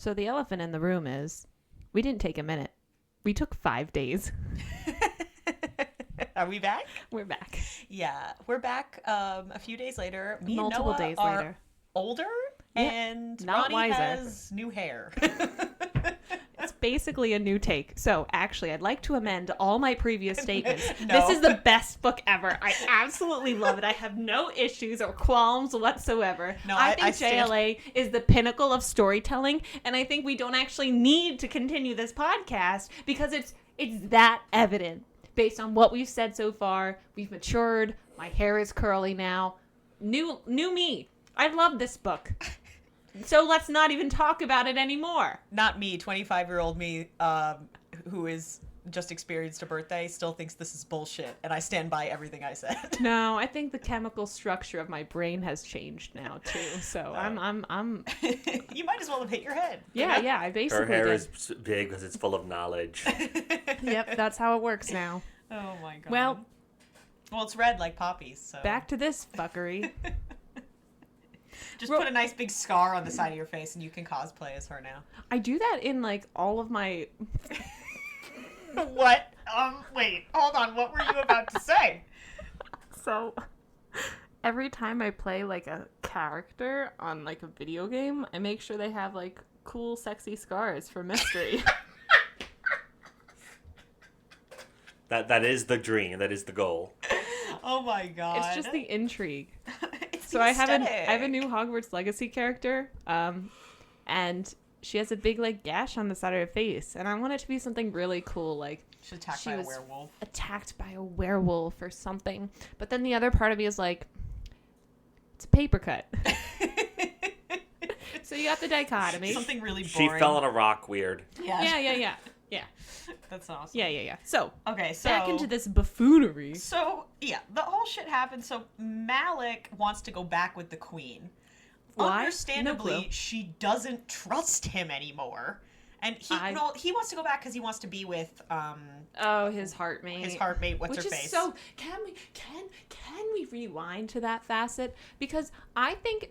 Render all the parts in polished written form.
So the elephant in the room is, we didn't take a minute. We took 5 days. Are we back? We're back. Yeah, we're back a few days later. Me Multiple and Noah days are later. older, and not Ronnie wiser. has new hair. It's basically a new take. So actually, I'd like to amend all my previous statements. No. This is the best book ever. I absolutely love it. I have no issues or qualms whatsoever. No, I think I stand- JLA is the pinnacle of storytelling, and I think we don't actually need to continue this podcast because it's that evident based on what we've said so far. We've matured. My hair is curly now. New me. I love this book. So let's not even talk about it anymore. Not me, 25-year-old me, who is just experienced a birthday, still thinks this is bullshit, and I stand by everything I said. No, I think the chemical structure of my brain has changed now too. So I'm You might as well have hit your head. yeah, yeah. I basically Her hair did. is big because it's full of knowledge. Yep, that's how it works now. Oh my god. Well, it's red like poppies. So back to this fuckery. just put a nice big scar on the side of your face, and you can cosplay as her now. I do that in like all of my. What? Wait, hold on. What were you about to say? So every time I play like a character on like a video game, I make sure they have like cool, sexy scars for mystery. That is the dream. That is the goal. Oh my god. It's just the intrigue. It's So the I have aesthetic. a new Hogwarts Legacy character, and she has a big like gash on the side of her face, and I want it to be something really cool, like She's attacked she by a was werewolf. attacked by a werewolf or something. But then the other part of me is like, it's a paper cut. So you got the dichotomy. Something really She boring. fell on a rock weird. Yeah. That's awesome. Yeah. So Okay, so back into this buffoonery. So yeah, the whole shit happened. So Malik wants to go back with the queen. Why? Understandably, No clue. she doesn't trust him anymore, and he wants to go back because he wants to be with Oh, his heartmate. his heartmate. What's Which her is face? so. Can we rewind to that facet? Because I think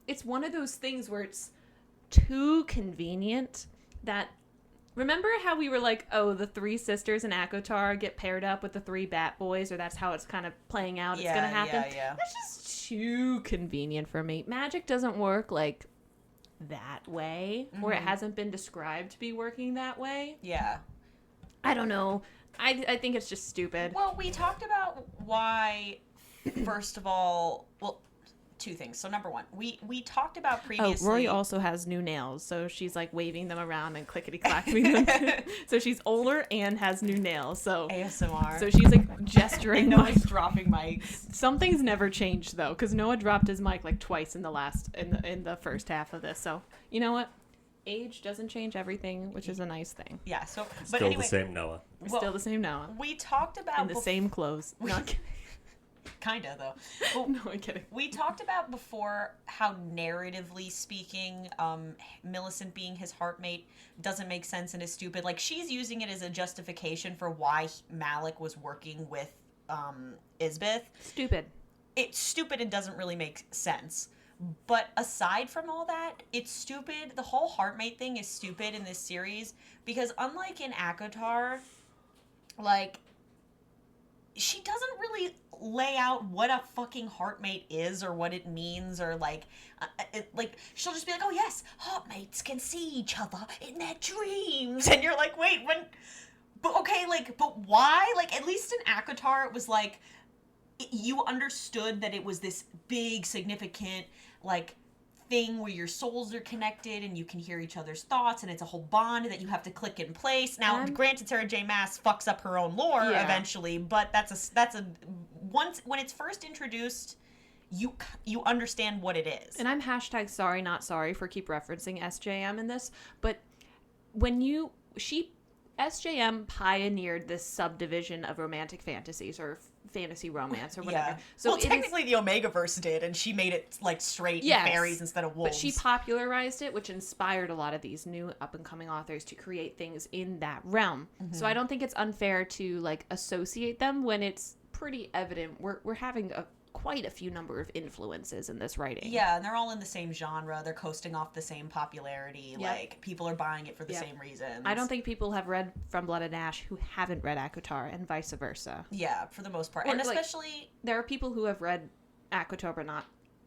it's one of those things where it's too convenient that. Remember how we were like, oh, the 3 sisters in Akotar get paired up with the 3 Bat Boys, or that's how it's kind of playing out. It's gonna happen. Yeah. That's just too convenient for me. Magic doesn't work like that way, or it hasn't been described to be working that way. Yeah. I don't know. I think it's just stupid. Well, we talked about why. First of all, well, 2 things. So number 1, we talked about previously. Oh, Rory also has new nails, so she's like waving them around and clickety-clacking them. So she's older and has new nails. So ASMR. so she's like gesturing. Noah's dropping mics. Something's never changed though, because Noah dropped his mic like twice in the first half of this. So you know what? Age doesn't change everything, which is a nice thing. Yeah. So, but Still anyway, the same Noah. We're Well, still the same Noah. we talked about In the same clothes. Not kidding. Kinda though. Well, No, I'm kidding. we talked about before how narratively speaking, Millicent being his heartmate doesn't make sense and is stupid. Like she's using it as a justification for why Malik was working with Isbeth. Stupid. It's stupid and doesn't really make sense. But aside from all that, it's stupid. The whole heartmate thing is stupid in this series because unlike in Akotar, like she doesn't really lay out what a fucking heartmate is or what it means or like she'll just be like, oh yes, heartmates can see each other in their dreams, and you're like, wait, when? But okay, like, but why? Like, at least in Akotar, it was like you understood that it was this big, significant, like, thing where your souls are connected and you can hear each other's thoughts and it's a whole bond that you have to click in place. Now, granted, Sarah J. Maas fucks up her own lore eventually, but that's a once when it's first introduced, you understand what it is. And I'm hashtag sorry not sorry for keep referencing SJM in this, but when SJM pioneered this subdivision of romantic fantasies or fantasy romance or whatever. Yeah. So well, technically the Omegaverse did, and she made it like straight and fairies instead of wolves. But she popularized it, which inspired a lot of these new up-and-coming authors to create things in that realm. Mm-hmm. So I don't think it's unfair to like associate them when it's pretty evident. We're having quite a few number of influences in this writing. Yeah, and they're all in the same genre. They're coasting off the same popularity. Yep. Like, people are buying it for the Yep. same reasons. I don't think people have read From Blood and Ash who haven't read ACOTAR, and vice versa. Yeah, for the most part. Or, And like, especially... There are people who have read ACOTAR but not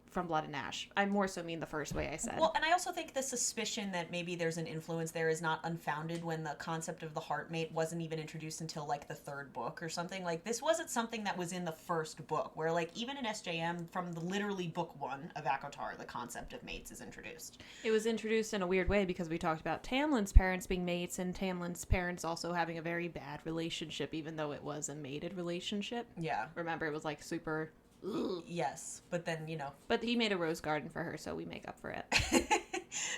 From Blood and Ash. I more so mean the first way I said. Well, and I also think the suspicion that maybe there's an influence there is not unfounded when the concept of the heartmate wasn't even introduced until, like, the third book or something. Like, this wasn't something that was in the first book, where, like, even in SJM, from the literally book 1 of ACOTAR, the concept of mates is introduced. It was introduced in a weird way because we talked about Tamlin's parents being mates and Tamlin's parents also having a very bad relationship, even though it was a mated relationship. Yeah. Remember, it was, like, super... Ugh. Yes, but then, you know... But he made a rose garden for her, so we make up for it.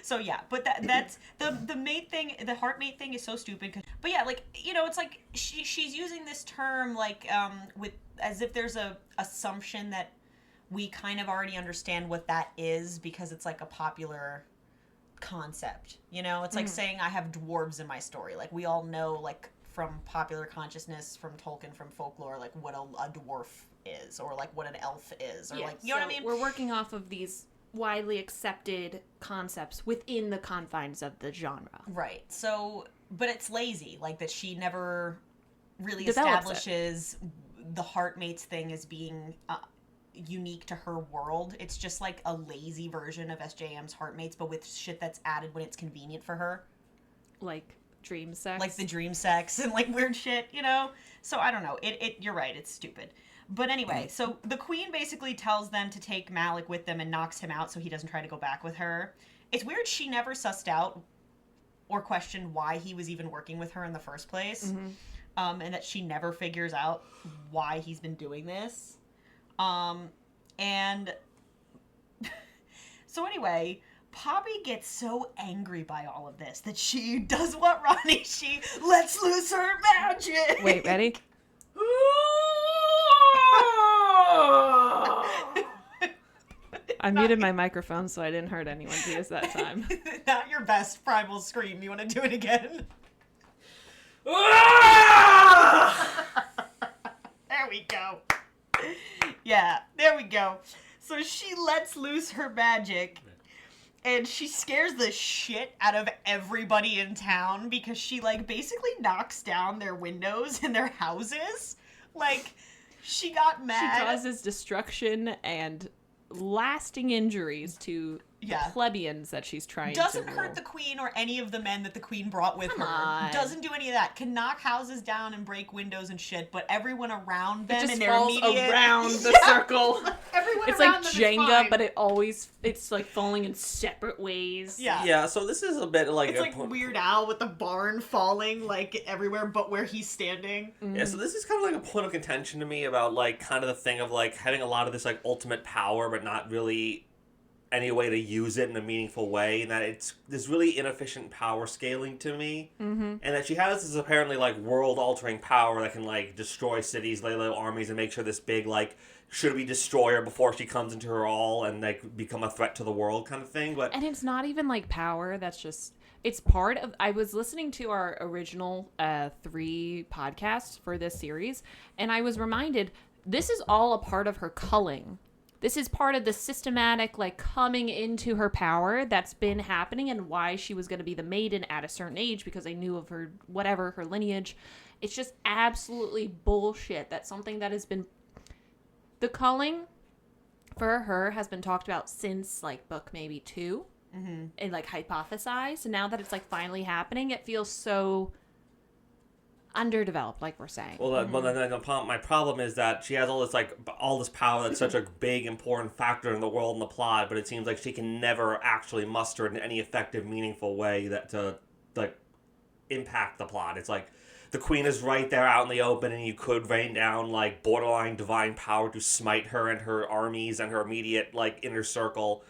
So yeah, but that's the mate thing, the heartmate thing is so stupid. But yeah, like, you know, it's like she's using this term like with as if there's a assumption that we kind of already understand what that is because it's like a popular concept. You know, it's like saying I have dwarves in my story. Like, we all know, like, from popular consciousness, from Tolkien, from folklore, like what a dwarf is, or like what an elf is, or like, you know what I mean? We're working off of these widely accepted concepts within the confines of the genre. Right. So, but it's lazy, like that she never really Develops establishes the heartmates thing as being unique to her world. It's just like a lazy version of SJM's heartmates, but with shit that's added when it's convenient for her. Like dream sex. Like the dream sex and like weird shit, you know? So I don't know. You're right, it's stupid. But anyway, so the queen basically tells them to take Malik with them and knocks him out so he doesn't try to go back with her. It's weird she never sussed out or questioned why he was even working with her in the first place. And that she never figures out why he's been doing this. And so anyway, Poppy gets so angry by all of this that she does what, Ronnie? She lets loose her magic. Wait, ready? I muted my microphone so I didn't hurt anyone's ears that time. Not your best primal scream. You want to do it again? There we go. Yeah, there we go. So she lets loose her magic, and she scares the shit out of everybody in town because she, like, basically knocks down their windows in their houses. Like, she got mad. She causes destruction and lasting injuries to the plebeians that she's trying Doesn't to hurt rule. the queen or any of the men that the queen brought with Come her. on. Doesn't do any of that. Can knock houses down and break windows and shit, but everyone around them It just and their falls immediate around the circle. Everyone It's around like them is Jenga, fine. but it's like falling in separate ways. Yeah. Yeah, so this is a bit like It's like Weird Al with the barn falling like everywhere but where he's standing. Yeah, so this is kind of like a point of contention to me about like kind of the thing of like having a lot of this like ultimate power but not really any way to use it in a meaningful way, and that it's this really inefficient power scaling to me, and that she has this apparently like world-altering power that can like destroy cities, lay low armies, and make sure this big like should-be destroyer before she comes into her all and like become a threat to the world kind of thing. But And it's not even like power, that's just it's part of I was listening to our original 3 podcasts for this series, and I was reminded this is all a part of her culling. This is part of the systematic, like, coming into her power that's been happening and why she was going to be the maiden at a certain age because they knew of her, whatever, her lineage. It's just absolutely bullshit. That's something that has been... The culling for her has been talked about since, like, book maybe 2. And, like, hypothesized. And now that it's, like, finally happening, it feels so... underdeveloped, like we're saying. well, but then my problem is that she has all this power that's such a big important factor in the world and the plot, but it seems like she can never actually muster it in any effective, meaningful way that to like impact the plot. It's like the queen is right there out in the open, and you could rain down like borderline divine power to smite her and her armies and her immediate like inner circle.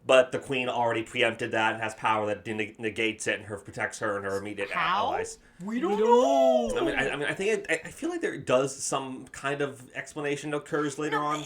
But the queen already preempted that and has power that negates it and protects her and her immediate allies. We don't know. I feel like there does some kind of explanation occurs later on,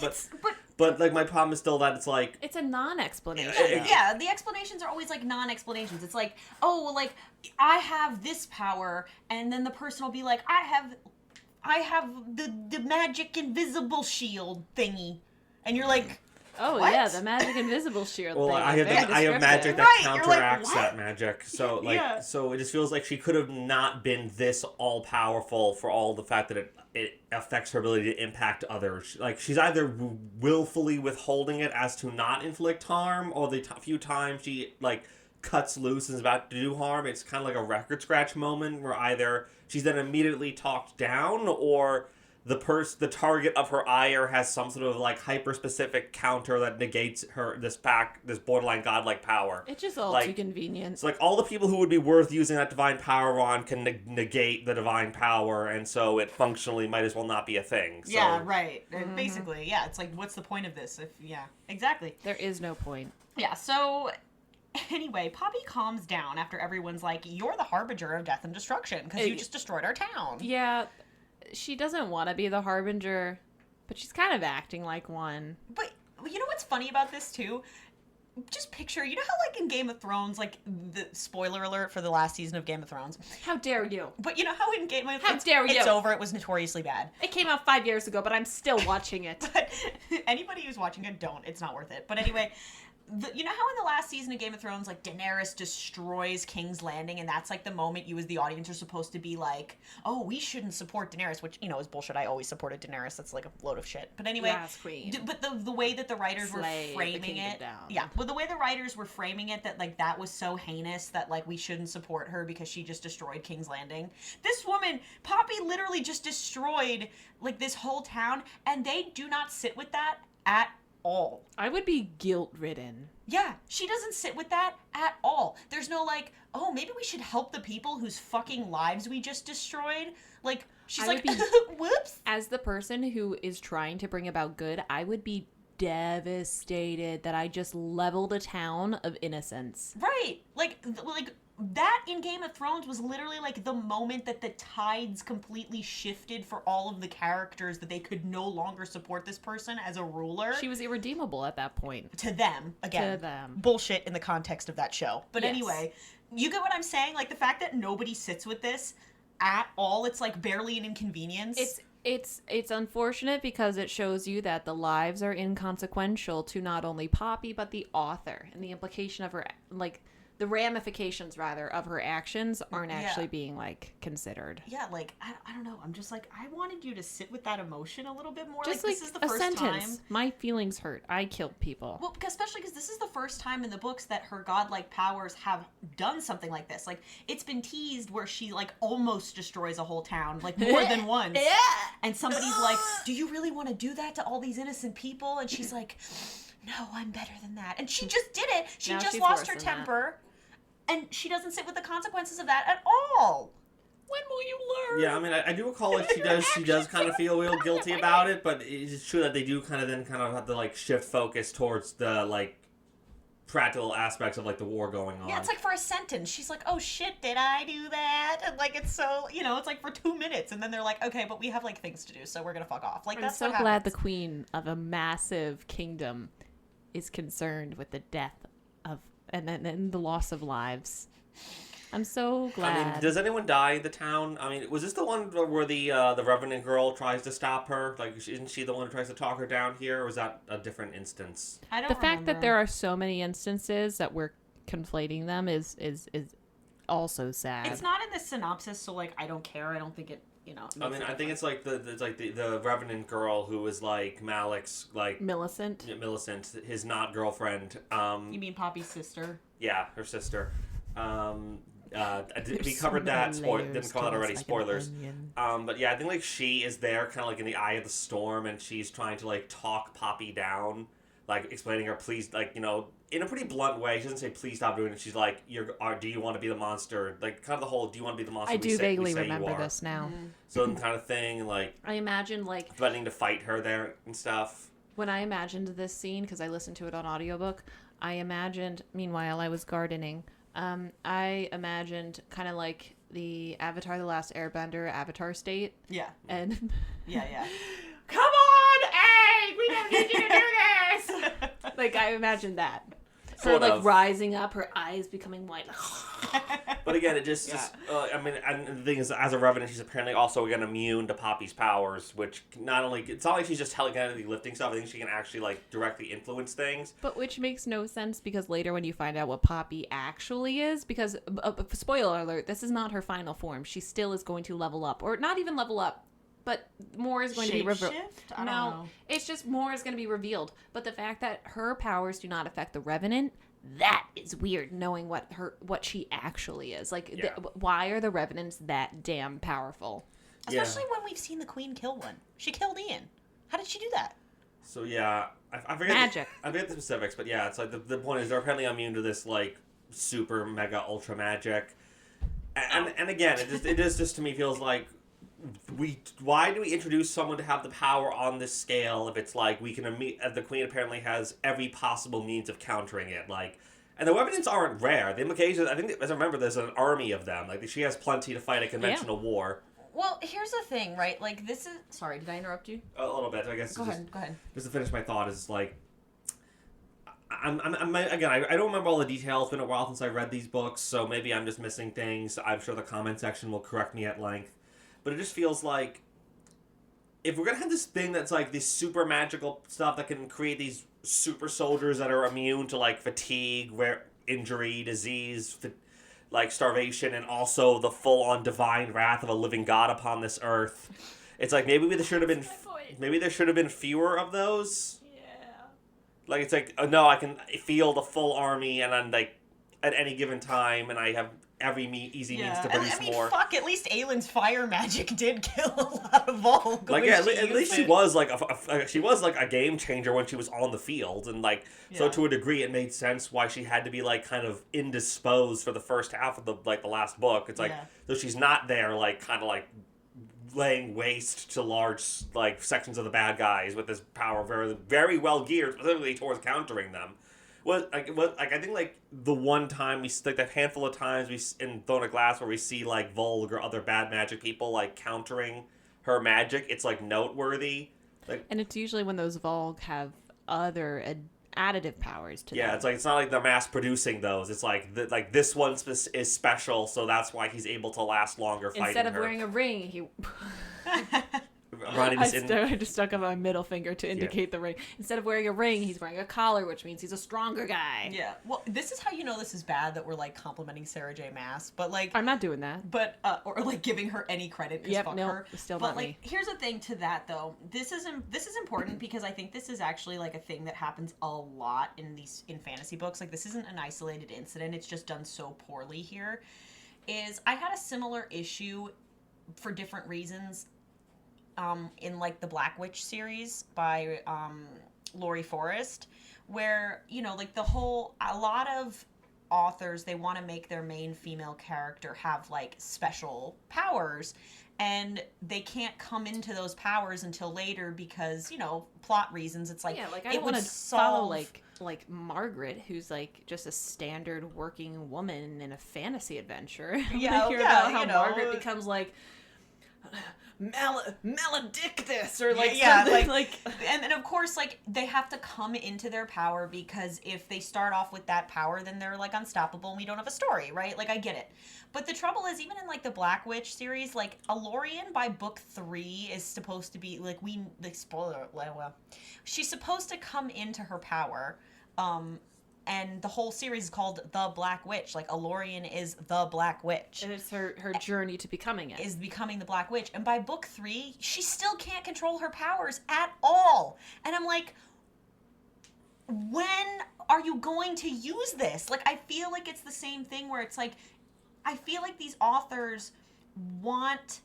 but like my problem is still that it's like It's a non-explanation. Yeah, the explanations are always like non-explanations. It's like, oh, well, like I have this power, and then the person will be like, I have the magic invisible shield thingy. And you're like, Oh what? yeah, the magic invisible shield Well, thing. I Very have magic descriptive. that Right, you're like, counteracts what? that magic. So Yeah. so it just feels like she could have not been this all powerful for all the fact that it affects her ability to impact others. Like she's either willfully withholding it as to not inflict harm, or the few times she like cuts loose and is about to do harm, it's kind of like a record scratch moment where either she's then immediately talked down, or the target of her ire has some sort of like hyper specific counter that negates her this borderline godlike power. It's just all Like, too convenient. It's like all the people who would be worth using that divine power on can negate the divine power, and so it functionally might as well not be a thing. So, yeah, right. Basically, yeah. It's like, what's the point of this? Exactly. There is no point. Yeah. So. Anyway, Poppy calms down after everyone's like, "You're the harbinger of death and destruction because you just destroyed our town." Yeah, she doesn't want to be the harbinger, but she's kind of acting like one. But you know what's funny about this too? Just picture, you know how like in Game of Thrones, like the spoiler alert for the last season of Game of Thrones. How dare you? But you know how in Game of How dare you? It's over. It was notoriously bad. It came out 5 years ago, but I'm still watching it. But anybody who's watching it, don't. It's not worth it. But anyway. You know how in the last season of Game of Thrones, like, Daenerys destroys King's Landing, and that's, like, the moment you as the audience are supposed to be like, oh, we shouldn't support Daenerys, which, you know, is bullshit. I always supported Daenerys. That's, like, a load of shit. But anyway, Yes, queen. But the way that the writers Slay were the framing kingdom it, down. yeah, but the way the writers were framing it, that, like, that was so heinous that, like, we shouldn't support her because she just destroyed King's Landing. This woman, Poppy, literally just destroyed, like, this whole town, and they do not sit with that at all. I would be guilt-ridden. Yeah, she doesn't sit with that at all. There's no like, oh, maybe we should help the people whose fucking lives we just destroyed. Like, she's like, whoops. As the person who is trying to bring about good, I would be devastated that I just leveled a town of innocents. Right. Like that in Game of Thrones was literally like the moment that the tides completely shifted for all of the characters, that they could no longer support this person as a ruler. She was irredeemable at that point. To them, again. To them. Bullshit in the context of that show. But Yes. anyway, you get what I'm saying? Like, the fact that nobody sits with this at all, it's like barely an inconvenience. It's unfortunate because it shows you that the lives are inconsequential to not only Poppy but the author, and the implication of her, like, the ramifications rather of her actions aren't actually being like considered. Yeah, like I don't know. I'm just like, I wanted you to sit with that emotion a little bit more. Just like this is the a first sentence. time. My feelings hurt. I killed people. Well, especially because this is the first time in the books that her godlike powers have done something like this. Like, it's been teased where she like almost destroys a whole town, like more than once. Yeah. And somebody's like, "Do you really want to do that to all these innocent people?" And she's like, "No, I'm better than that." And she just did it. She Now just she's lost her worse than that. temper. And she doesn't sit with the consequences of that at all. When will you learn? Yeah, I mean, I do recall like she does kind of feel real guilty about it, but it's true that they do kind of have to like shift focus towards the like practical aspects of like the war going on. Yeah, it's like for a sentence. She's like, "Oh shit, did I do that?" And like, it's so, you know, it's like for 2 minutes, and then they're like, "Okay, but we have like things to do, so we're gonna fuck off." Like, I'm that's so what glad the happens. queen of a massive kingdom is concerned with the death of and the loss of lives. I'm so glad. I mean, does anyone die in the town? I mean, was this the one where the Revenant girl tries to stop her? Like, isn't she the one who tries to talk her down here, or was that a different instance? I don't The fact that remember. there are so many instances that we're conflating them is also sad. It's not in the synopsis, so like, I don't care. I don't think it, you know. I mean, I think it's like the Revenant girl who was like Malik's like Millicent. Millicent, his not girlfriend. You mean Poppy's sister? Yeah, her sister. We There's covered so that. many Didn't layers call to that already. this, like an Spoilers. onion. But yeah, I think like she is there, kind of like in the eye of the storm, and she's trying to like talk Poppy down, like explaining her, please, like, you know, in a pretty blunt way. She doesn't say please stop doing it. She's like, do you want to be the monster? Like, kind of the whole, do you want to be the monster? I we do say vaguely you remember are? this now. So kind of thing, and like I imagine like threatening to fight her there and stuff. when I imagined this scene, because I listened to it on audiobook, I imagined, meanwhile I was gardening, I imagined kind of like the Avatar The Last Airbender Avatar state. Yeah. And Yeah. come on, Aang, we don't need you to do this. Like, I imagined that. Her Sort like of. rising up, her eyes becoming white. But again, it just, I mean, and the thing is, as a Revenant, she's apparently also, again, immune to Poppy's powers, which not only, it's not like she's just telekinetically lifting stuff, I think she can actually, like, directly influence things. But which makes no sense, because later when you find out what Poppy actually is, because, spoiler alert, this is not her final form. She still is going to level up, or not even level up, but more is going to be revealed. I don't know. It's just more is going to be revealed. But the fact that her powers do not affect the Revenant, that is weird, knowing what she actually is. Like, why are the Revenants that damn powerful? Especially when we've seen the Queen kill one. She killed Ian. How did she do that? So, yeah, I forget Magic. I forget the specifics, but yeah, it's like, the point is they're apparently immune to this, like, super, mega, ultra magic. And again, it just to me feels like, why do we introduce someone to have the power on this scale if it's like we can the Queen apparently has every possible means of countering it, like, and the Revenants aren't rare. The implications, I think, as I remember, there's an army of them. Like, she has plenty to fight a conventional war. Well, here's the thing, right? Like, this is... Sorry, did I interrupt you? A little bit, I guess. Go ahead. Just to finish my thought is, like, again, I don't remember all the details. It's been a while since I read these books, so maybe I'm just missing things. I'm sure the comment section will correct me at length. But it just feels like if we're going to have this thing that's like this super magical stuff that can create these super soldiers that are immune to like fatigue, injury, disease, like starvation, and also the full-on divine wrath of a living god upon this earth, it's like maybe there should have been fewer of those. Yeah. Like, it's like, no, I can feel the full army, and I'm like at any given time, and I have every easy means to produce more. Fuck, at least Aylin's fire magic did kill a lot of Volk. Like, yeah, at least she was like a game changer when she was on the field, and like, so to a degree it made sense why she had to be like kind of indisposed for the first half of the last book. It's like, so she's not there like kind of like laying waste to large like sections of the bad guys with this power very, very well geared specifically towards countering them. I think like the one time like that handful of times in Throne of Glass where we see like Volg or other bad magic people like countering her magic, it's like noteworthy. Like, and it's usually when those Volg have other additive powers to them. Yeah, it's not like they're mass producing those. It's like this one is special, so that's why he's able to last longer fighting her. Instead of wearing a ring, he. Ronnie I just stuck up my middle finger to indicate the ring. Instead of wearing a ring, he's wearing a collar, which means he's a stronger guy. Yeah. Well, this is how you know this is bad, that we're like complimenting Sarah J. Maas, but like I'm not doing that. But or like giving her any credit because fuck her. Still but not like, me. here's the thing to that though. This is important because I think this is actually like a thing that happens a lot in fantasy books. Like, this isn't an isolated incident. It's just done so poorly here. I had a similar issue for different reasons. In like the Black Witch series by Laurie Forrest, where, you know, like a lot of authors, they want to make their main female character have like special powers, and they can't come into those powers until later because, you know, plot reasons. It's like, yeah, like I don't want to follow like Margaret, who's like just a standard working woman in a fantasy adventure. Yeah, hear about how Margaret becomes like maledictus or like something like and of course like they have to come into their power, because if they start off with that power then they're like unstoppable and we don't have a story, right? Like, I get it, but the trouble is, even in like the Black Witch series, like Alorian by book 3 is supposed to be like, spoiler, well, she's supposed to come into her power, and the whole series is called The Black Witch. Like, Alorian is the Black Witch. And it's her journey to becoming it. Is becoming the Black Witch. And by book 3, she still can't control her powers at all. And I'm like, when are you going to use this? Like, I feel like it's the same thing where it's like, I feel like these authors want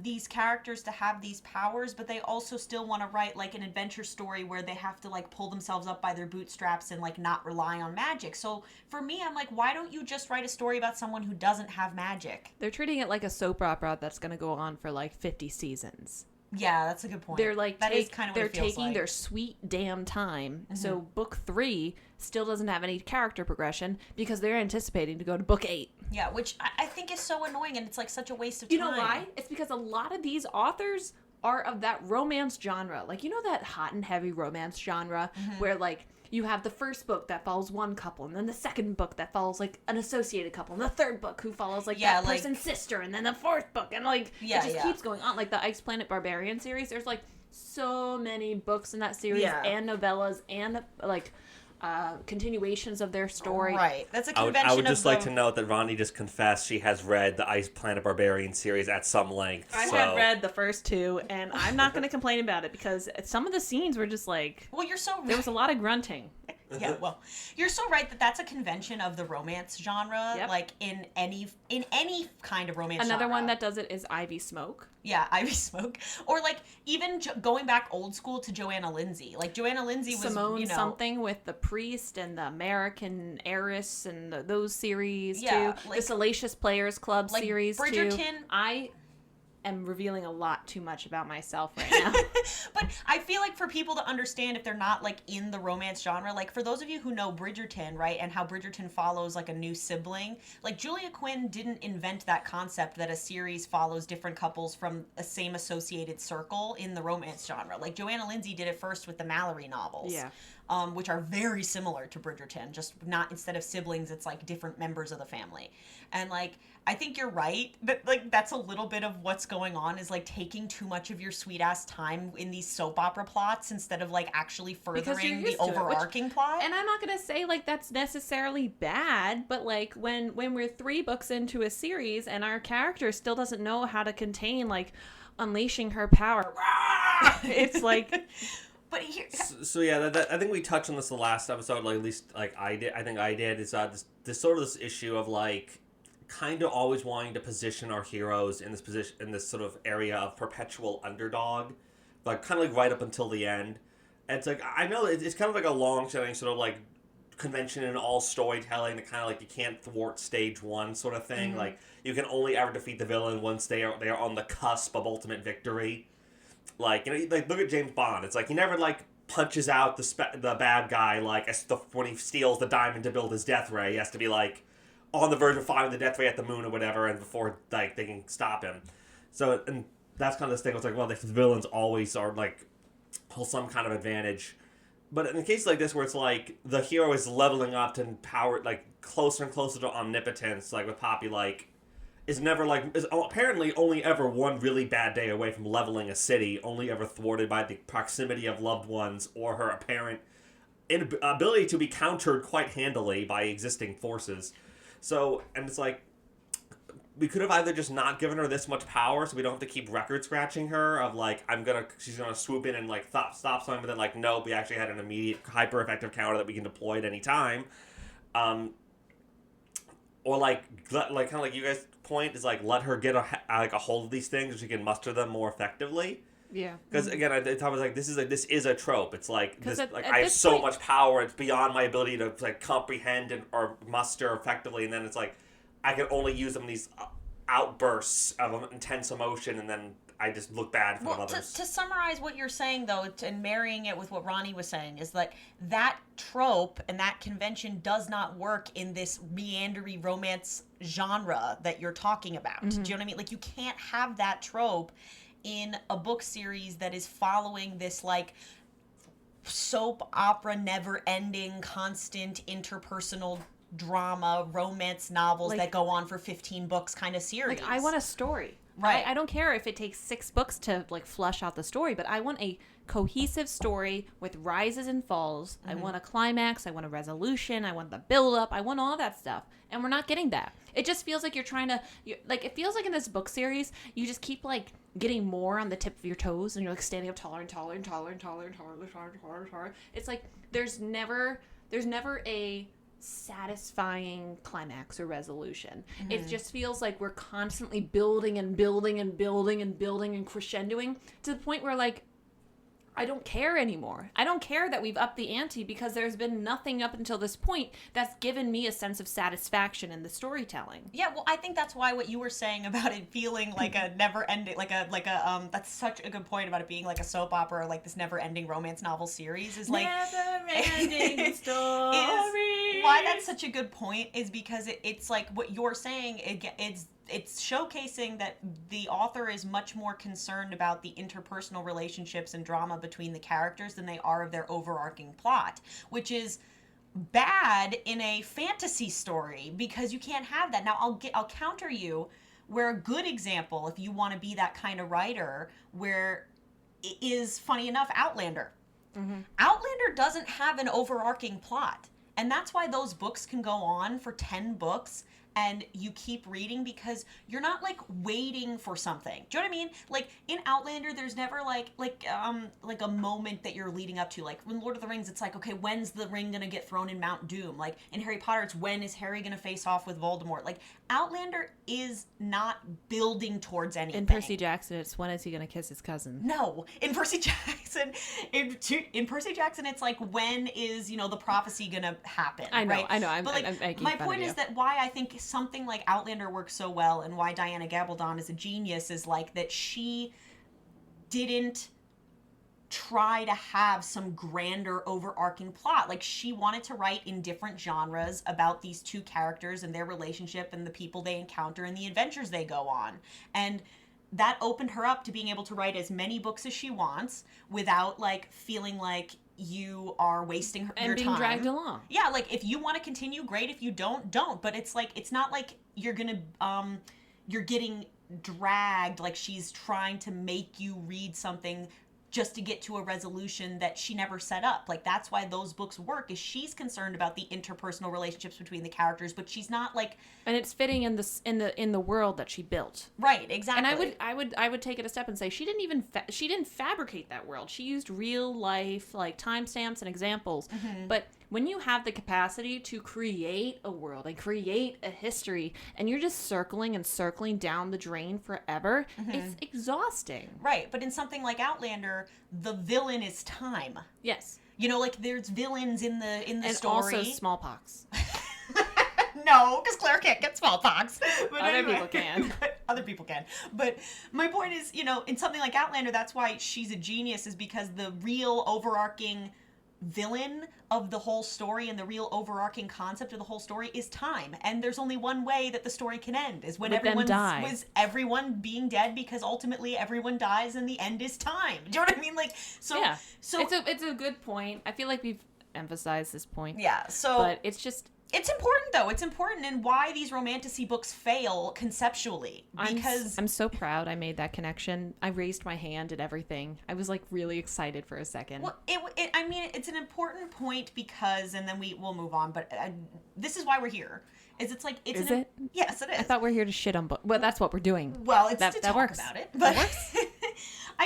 these characters to have these powers, but they also still want to write like an adventure story where they have to like pull themselves up by their bootstraps and like not rely on magic. So for me, I'm like, why don't you just write a story about someone who doesn't have magic? They're treating it like a soap opera that's going to go on for like 50 seasons. Yeah, that's a good point. They're like, is kind of what it feels taking like. Their sweet damn time. Mm-hmm. So book 3 still doesn't have any character progression because they're anticipating to go to book 8. Yeah, which I think is so annoying, and it's like such a waste of time. You know why? It's because a lot of these authors are of that romance genre. Like, you know that hot and heavy romance genre where like you have the first book that follows one couple, and then the second book that follows like an associated couple, and the third book who follows like that person's sister, and then the fourth book, and like it just keeps going on. Like the Ice Planet Barbarian series, there's like so many books in that series and novellas and like continuations of their story. Right. That's a convention. I would just like to note that Roni just confessed she has read the Ice Planet Barbarian series at some length. I had read the first two, and I'm not going to complain about it because some of the scenes were just like... Well, you're so right. There was a lot of grunting. Yeah, well, you're so right that's a convention of the romance genre, like in any kind of romance Another genre. one that does it is Ivy Smoke. Yeah, Ivy Smoke. Or like even going back old school to Joanna Lindsay. Like Joanna Lindsay was, Simone something with the priest and the American heiress and those series too. Like, the Salacious Players Club series Bridgerton. Too. I am revealing a lot too much about myself right now. But I feel like for people to understand if they're not like in the romance genre, like for those of you who know Bridgerton, right, and how Bridgerton follows like a new sibling, like Julia Quinn didn't invent that concept that a series follows different couples from a same associated circle in the romance genre. Like Joanna Lindsay did it first with the Mallory novels. Yeah. Which are very similar to Bridgerton, just not instead of siblings, it's like different members of the family. And like, I think you're right that like that's a little bit of what's going on is like taking too much of your sweet ass time in these soap opera plots instead of like actually furthering the overarching plot. And I'm not gonna say like that's necessarily bad, but like when we're 3 books into a series and our character still doesn't know how to contain like unleashing her power, it's like. But here, so yeah, I think we touched on this the last episode. Like at least like I did. I think I did. Is this sort of this issue of like kind of always wanting to position our heroes in this position in this sort of area of perpetual underdog, like kind of like right up until the end. And it's like I know it's kind of like a long-standing sort of like convention in all storytelling that kind of like you can't thwart stage 1 sort of thing. Mm-hmm. Like you can only ever defeat the villain once they are on the cusp of ultimate victory. Like, you know, like look at James Bond. It's like he never like punches out the bad guy like when he steals the diamond to build his death ray. He has to be like on the verge of firing the death ray at the moon or whatever, and before like they can stop him. So and that's kind of this thing. It's like, well, the villains always are like hold some kind of advantage. But in a case like this, where it's like the hero is leveling up to power, like closer and closer to omnipotence, like with Poppy, like. Is apparently only ever one really bad day away from leveling a city, only ever thwarted by the proximity of loved ones or her apparent ability to be countered quite handily by existing forces. So, and it's like, we could have either just not given her this much power so we don't have to keep record scratching her of like, she's gonna swoop in and like stop something, but then like, nope, we actually had an immediate hyper effective counter that we can deploy at any time. Or like kind of like you guys' point is like let her get a hold of these things so she can muster them more effectively. Yeah. Because again, I was like, this is a trope. It's like this, like I have so much power, it's beyond my ability to like comprehend or muster effectively, and then it's like I can only use them in these outbursts of intense emotion, and then I just look bad for others. To summarize what you're saying, though, and marrying it with what Roni was saying, is that trope and that convention does not work in this meandery romance genre that you're talking about. Mm-hmm. Do you know what I mean? Like, you can't have that trope in a book series that is following this, like, soap opera, never-ending, constant interpersonal drama, romance novels that go on for 15 books kind of series. Like, I want a story. Right. I don't care if it takes 6 books to like flush out the story, but I want a cohesive story with rises and falls. Mm-hmm. I want a climax. I want a resolution. I want the build up. I want all that stuff. And we're not getting that. It just feels like you're trying to, it feels like in this book series, you just keep like getting more on the tip of your toes and you're like standing up taller and taller and taller and taller and taller and taller and taller and taller. It's like there's never a satisfying climax or resolution. Mm-hmm. It just feels like we're constantly building and building and building and building and crescendoing to the point where like I don't care anymore. I don't care that we've upped the ante because there's been nothing up until this point that's given me a sense of satisfaction in the storytelling. Yeah, well, I think that's why what you were saying about it feeling like a never-ending, that's such a good point about it being like a soap opera or like this never-ending romance novel series is like never-ending story. Why that's such a good point is because it's like what you're saying. it's showcasing that the author is much more concerned about the interpersonal relationships and drama between the characters than they are of their overarching plot, which is bad in a fantasy story because you can't have that. Now I'll counter you where a good example, if you want to be that kind of writer, where it is, funny enough, Outlander. Outlander doesn't have an overarching plot. And that's why those books can go on for 10 books and you keep reading because you're not like waiting for something. Do you know what I mean? Like in Outlander, there's never like a moment that you're leading up to. Like in Lord of the Rings, it's like, okay, when's the ring gonna get thrown in Mount Doom? Like in Harry Potter, it's when is Harry gonna face off with Voldemort? Like Outlander is not building towards anything. In Percy Jackson, it's when is he gonna kiss his cousin? No, in Percy Jackson, it's like when is the prophecy gonna happen? I know, right? I know. I'm But my point is that why I think something like Outlander works so well, and why Diana Gabaldon is a genius, is like that she didn't try to have some grander overarching plot. Like she wanted to write in different genres about these two characters and their relationship and the people they encounter and the adventures they go on. And that opened her up to being able to write as many books as she wants without like feeling like you are wasting your time. And being dragged along. Yeah, like if you want to continue, great. If you don't. But it's like, it's not like you're getting dragged, like she's trying to make you read something just to get to a resolution that she never set up. Like that's why those books work, is she's concerned about the interpersonal relationships between the characters, but she's not like, and it's fitting in the world that she built. Right, exactly. And I would take it a step and say she didn't fabricate that world. She used real life like timestamps and examples. But when you have the capacity to create a world and create a history and you're just circling and circling down the drain forever, it's exhausting. Right, but in something like Outlander, the villain is time. Yes. Like there's villains in the and story. Also smallpox. No, because Claire can't get smallpox. But Other people can. Other people can. But my point is, in something like Outlander, that's why she's a genius, is because the real overarching villain of the whole story and the real overarching concept of the whole story is time. And there's only one way that the story can end, is when everyone being dead, because ultimately everyone dies and the end is time. Do you know what I mean? Like, so, yeah. So it's a good point. I feel like we've emphasized this point. Yeah. So, but it's important though. It's important in why these romantasy books fail conceptually. Because I'm so proud I made that connection. I raised my hand and everything. I was like really excited for a second. Well, it's an important point because, and then we'll move on. But this is why we're here. Yes, it is. I thought we're here to shit on books. Well, that's what we're doing. Well, it's that to talk works. about it. But that works.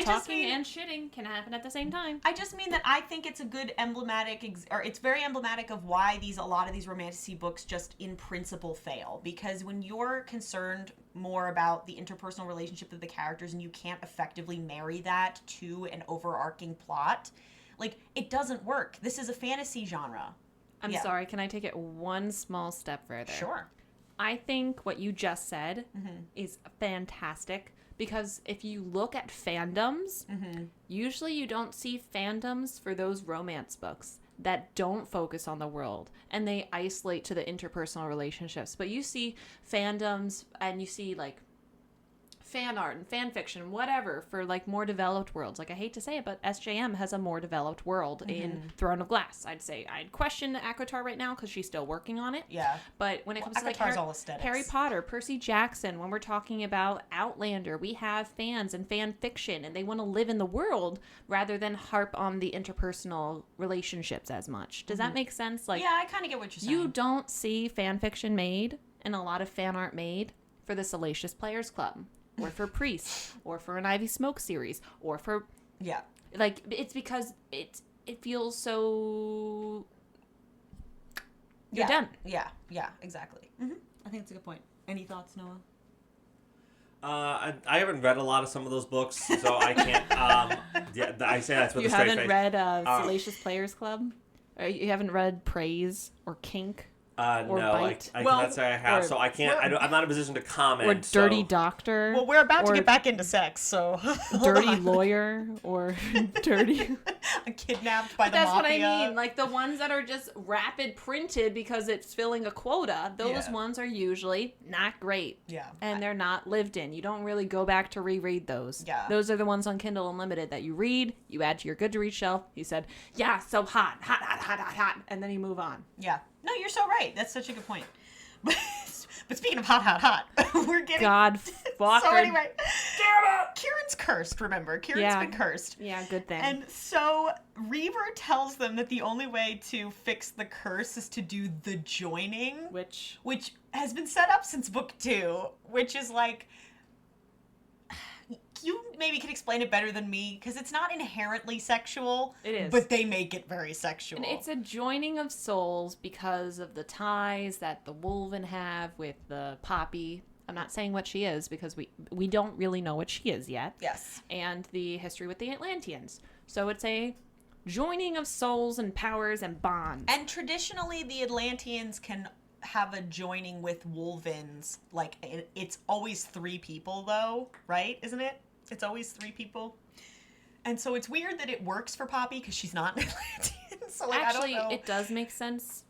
Talking and shitting can happen at the same time. I just mean that I think it's a good it's very emblematic of why a lot of these romantasy books just in principle fail. Because when you're concerned more about the interpersonal relationship of the characters and you can't effectively marry that to an overarching plot, like it doesn't work. This is a fantasy genre. I'm sorry, can I take it one small step further? Sure. I think what you just said is fantastic. Because if you look at fandoms, usually you don't see fandoms for those romance books that don't focus on the world and they isolate to the interpersonal relationships. But you see fandoms and you see like fan art and fan fiction, whatever, for like more developed worlds. Like I hate to say it, but SJM has a more developed world in Throne of Glass. I'd say I'd question ACOTAR right now because she's still working on it. Yeah. But when it comes to like all aesthetics. Harry Potter, Percy Jackson, when we're talking about Outlander, we have fans and fan fiction, and they want to live in the world rather than harp on the interpersonal relationships as much. Does that make sense? Like, yeah, I kind of get what you're saying. You don't see fan fiction made and a lot of fan art made for the Salacious Players Club. Or for Priests, or for an Ivy Smoke series, or for like it's because it feels so you're done. Yeah, exactly. I think it's a good point. Any thoughts, Noah? I haven't read a lot of some of those books, so I can't. I say that's with a straight face. You haven't read Salacious Players Club? Or you haven't read Praise or Kink? Or No, bite. I Well, cannot say I have, or- so I can't. I'm not in a position to comment. Or dirty so. doctor. Well, we're about to or get back into sex, so hold dirty on. lawyer or dirty. Kidnapped by But the that's mafia. what I mean. Like the ones that are just rapid printed because it's filling a quota, those Yeah. ones are usually not great. Yeah. And they're not lived in. You don't really go back to reread those. Yeah. Those are the ones on Kindle Unlimited that you read, you add to your Goodreads shelf. You said, yeah, so hot, hot, hot, hot, hot, hot. And then you move on. Yeah. No, you're so right. That's such a good point. But speaking of hot, we're getting... God fucker. So anyway, Kieran's cursed, remember? Kieran's been cursed. Yeah, good thing. And so Reaver tells them that the only way to fix the curse is to do the joining, Which has been set up since book 2, which is like... You maybe can explain it better than me, because it's not inherently sexual. It is. But they make it very sexual. And it's a joining of souls because of the ties that the Wolven have with the Poppy. I'm not saying what she is because we don't really know what she is yet. Yes. And the history with the Atlanteans. So it's a joining of souls and powers and bonds. And traditionally, the Atlanteans can have a joining with Wolvens. Like, it's always 3 people, though, right? Isn't it? It's always 3 people. And so it's weird that it works for Poppy because she's not an Atlantean. So, like, Actually, I don't know. it does make sense.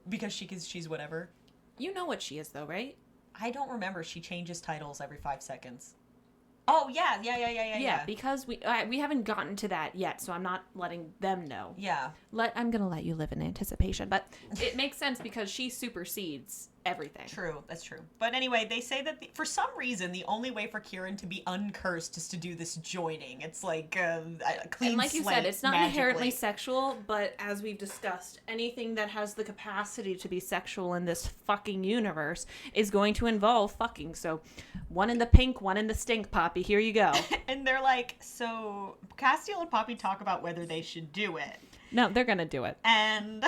Because she's whatever. You know what she is, though, right? I don't remember. She changes titles every 5 seconds. Oh, yeah. Yeah, because we haven't gotten to that yet, so I'm not letting them know. Yeah. I'm gonna let you live in anticipation, but it makes sense because she supersedes everything. True, that's true. But anyway, they say that for some reason, the only way for Kieran to be uncursed is to do this joining. It's like a clean And like you said, slate it's not magically. inherently sexual, but as we've discussed, anything that has the capacity to be sexual in this fucking universe is going to involve fucking. So, one in the pink, one in the stink, Poppy. Here you go. And they're like, so Castiel and Poppy talk about whether they should do it. No, they're gonna do it. And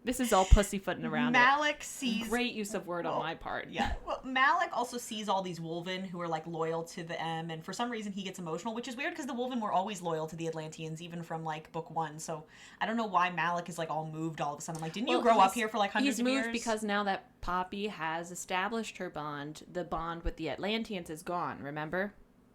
This is all pussyfooting around Malik it. sees... Great use of word on my part. Yeah. Well, Malik also sees all these Wolven who are, like, loyal to the M, and for some reason he gets emotional, which is weird because the Wolven were always loyal to the Atlanteans, even from, like, book 1. So I don't know why Malik is, like, all moved all of a sudden. I'm like, didn't you grow up here for, like, hundreds of years? He's moved because now that Poppy has established her bond, the bond with the Atlanteans is gone, remember?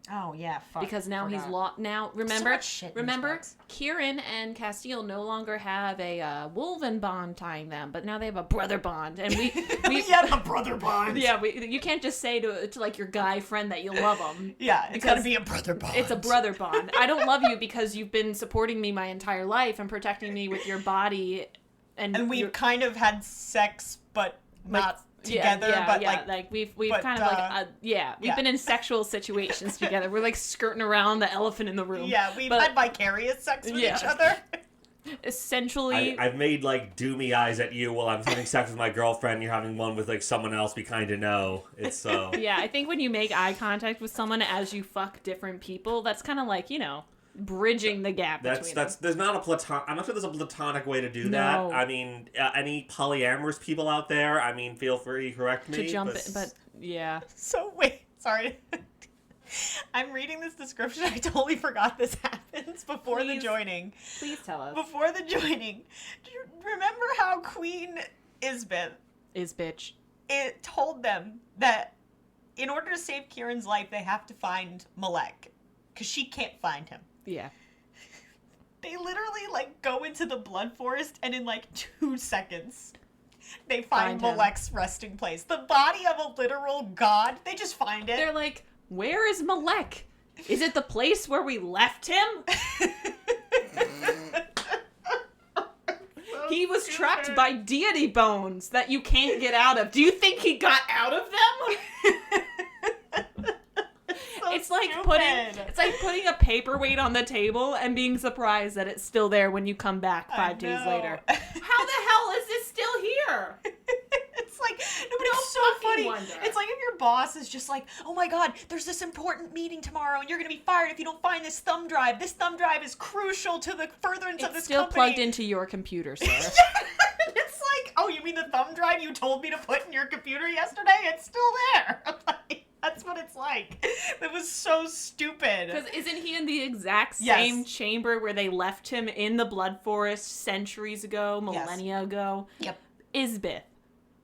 Oh, yeah, fuck. Because now he's forgot. lost. Now, remember, much shit in these remember, books. Kieran and Castile no longer have a Wolven bond tying them, but now they have a brother bond, and we Yeah, the brother bond. yeah, you can't just say to like your guy friend that you love him. Yeah, it's Because gotta be a brother bond. It's a brother bond. I don't love you because you've been supporting me my entire life and protecting me with your body, And we've kind of had sex, but not together, like we've but, kind of we've been in sexual situations together. We're like skirting around the elephant in the room. Yeah, we've But- had vicarious sex with Yeah. each other. Essentially, I've made like doomy eyes at you while I'm having sex with my girlfriend. You're having one with like someone else we kind of know. It's so. yeah, I think when you make eye contact with someone as you fuck different people, that's kind of like, bridging the gap between them. There's not a platonic. I'm not sure there's a platonic way to do No. that. I mean, any polyamorous people out there, I mean, feel free to correct me. To jump in, but yeah. So wait, sorry. I'm reading this description. I totally forgot this happens before the Please. joining. Please tell us. Before the joining, do you remember how Queen Isbeth Is bitch. it told them that in order to save Kieran's life, they have to find Malek because she can't find him. Yeah. They literally, like, go into the blood forest, and in, like, 2 seconds, they find Find him. Malek's resting place. The body of a literal god. They just find it. They're like, where is Malek? Is it the place where we left him? He was trapped by deity bones that you can't get out of. Do you think he got out of them? It's like putting a paperweight on the table and being surprised that it's still there when you come back 5 days later. How the hell is this still here? It's like, no, but it's so fucking funny. wonder. It's like if your boss is just like, oh my god, there's this important meeting tomorrow and you're going to be fired if you don't find this thumb drive. This thumb drive is crucial to the furtherance of It's this still company. plugged into your computer, sir. It's like, oh, you mean the thumb drive you told me to put in your computer yesterday? It's still there. Like, that's what it's like. It was so stupid. Because isn't he in the exact Yes. same chamber where they left him in the Blood Forest centuries ago, millennia ago? Yep. Isbeth.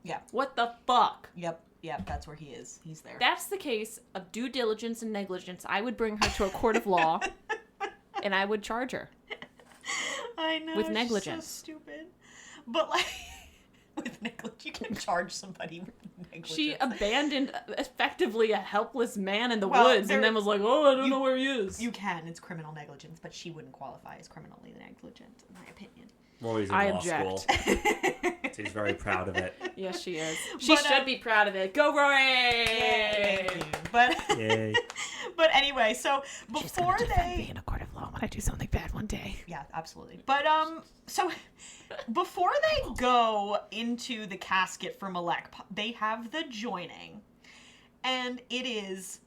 Yeah. What the fuck? Yep, that's where he is. He's there. That's the case of due diligence and negligence. I would bring her to a court of law, and I would charge her. I know. With negligence. So stupid. But like, with negligence, you can charge somebody with negligence. She abandoned effectively a helpless man in the Well, woods and then was like, oh, I don't know where he is. You can. It's criminal negligence, but she wouldn't qualify as criminally negligent, in my opinion. Rory's in I law object. school. She's very proud of it. Yes, she is. She should be proud of it. Go, Rory! Yay, thank you. But, Yay. but anyway, so She's before gonna defend me they... in a court of law when I do something bad one day. Yeah, absolutely. But, so before they go into the casket for Malek, they have the joining. And it is...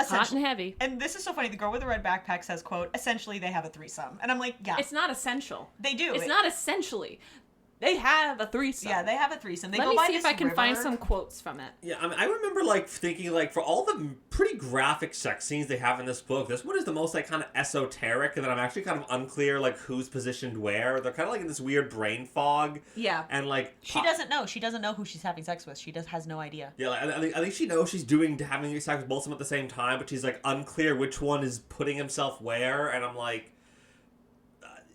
Hot and heavy. And this is so funny. The girl with the red backpack says, quote, essentially they have a threesome. And I'm like, yeah. It's not essential. They do. It's not essentially. They have a threesome. Yeah, they have a threesome. They Let go me by see this if I can find river. some quotes from it. Yeah, I remember like thinking like for all the pretty graphic sex scenes they have in this book, this one is the most like kind of esoteric, and then I'm actually kind of unclear like who's positioned where. They're kind of like in this weird brain fog. Yeah. And like She doesn't know. She doesn't know who she's having sex with. She has no idea. Yeah, like, I think she knows she's having sex with both of them at the same time, but she's like unclear which one is putting himself where, and I'm like,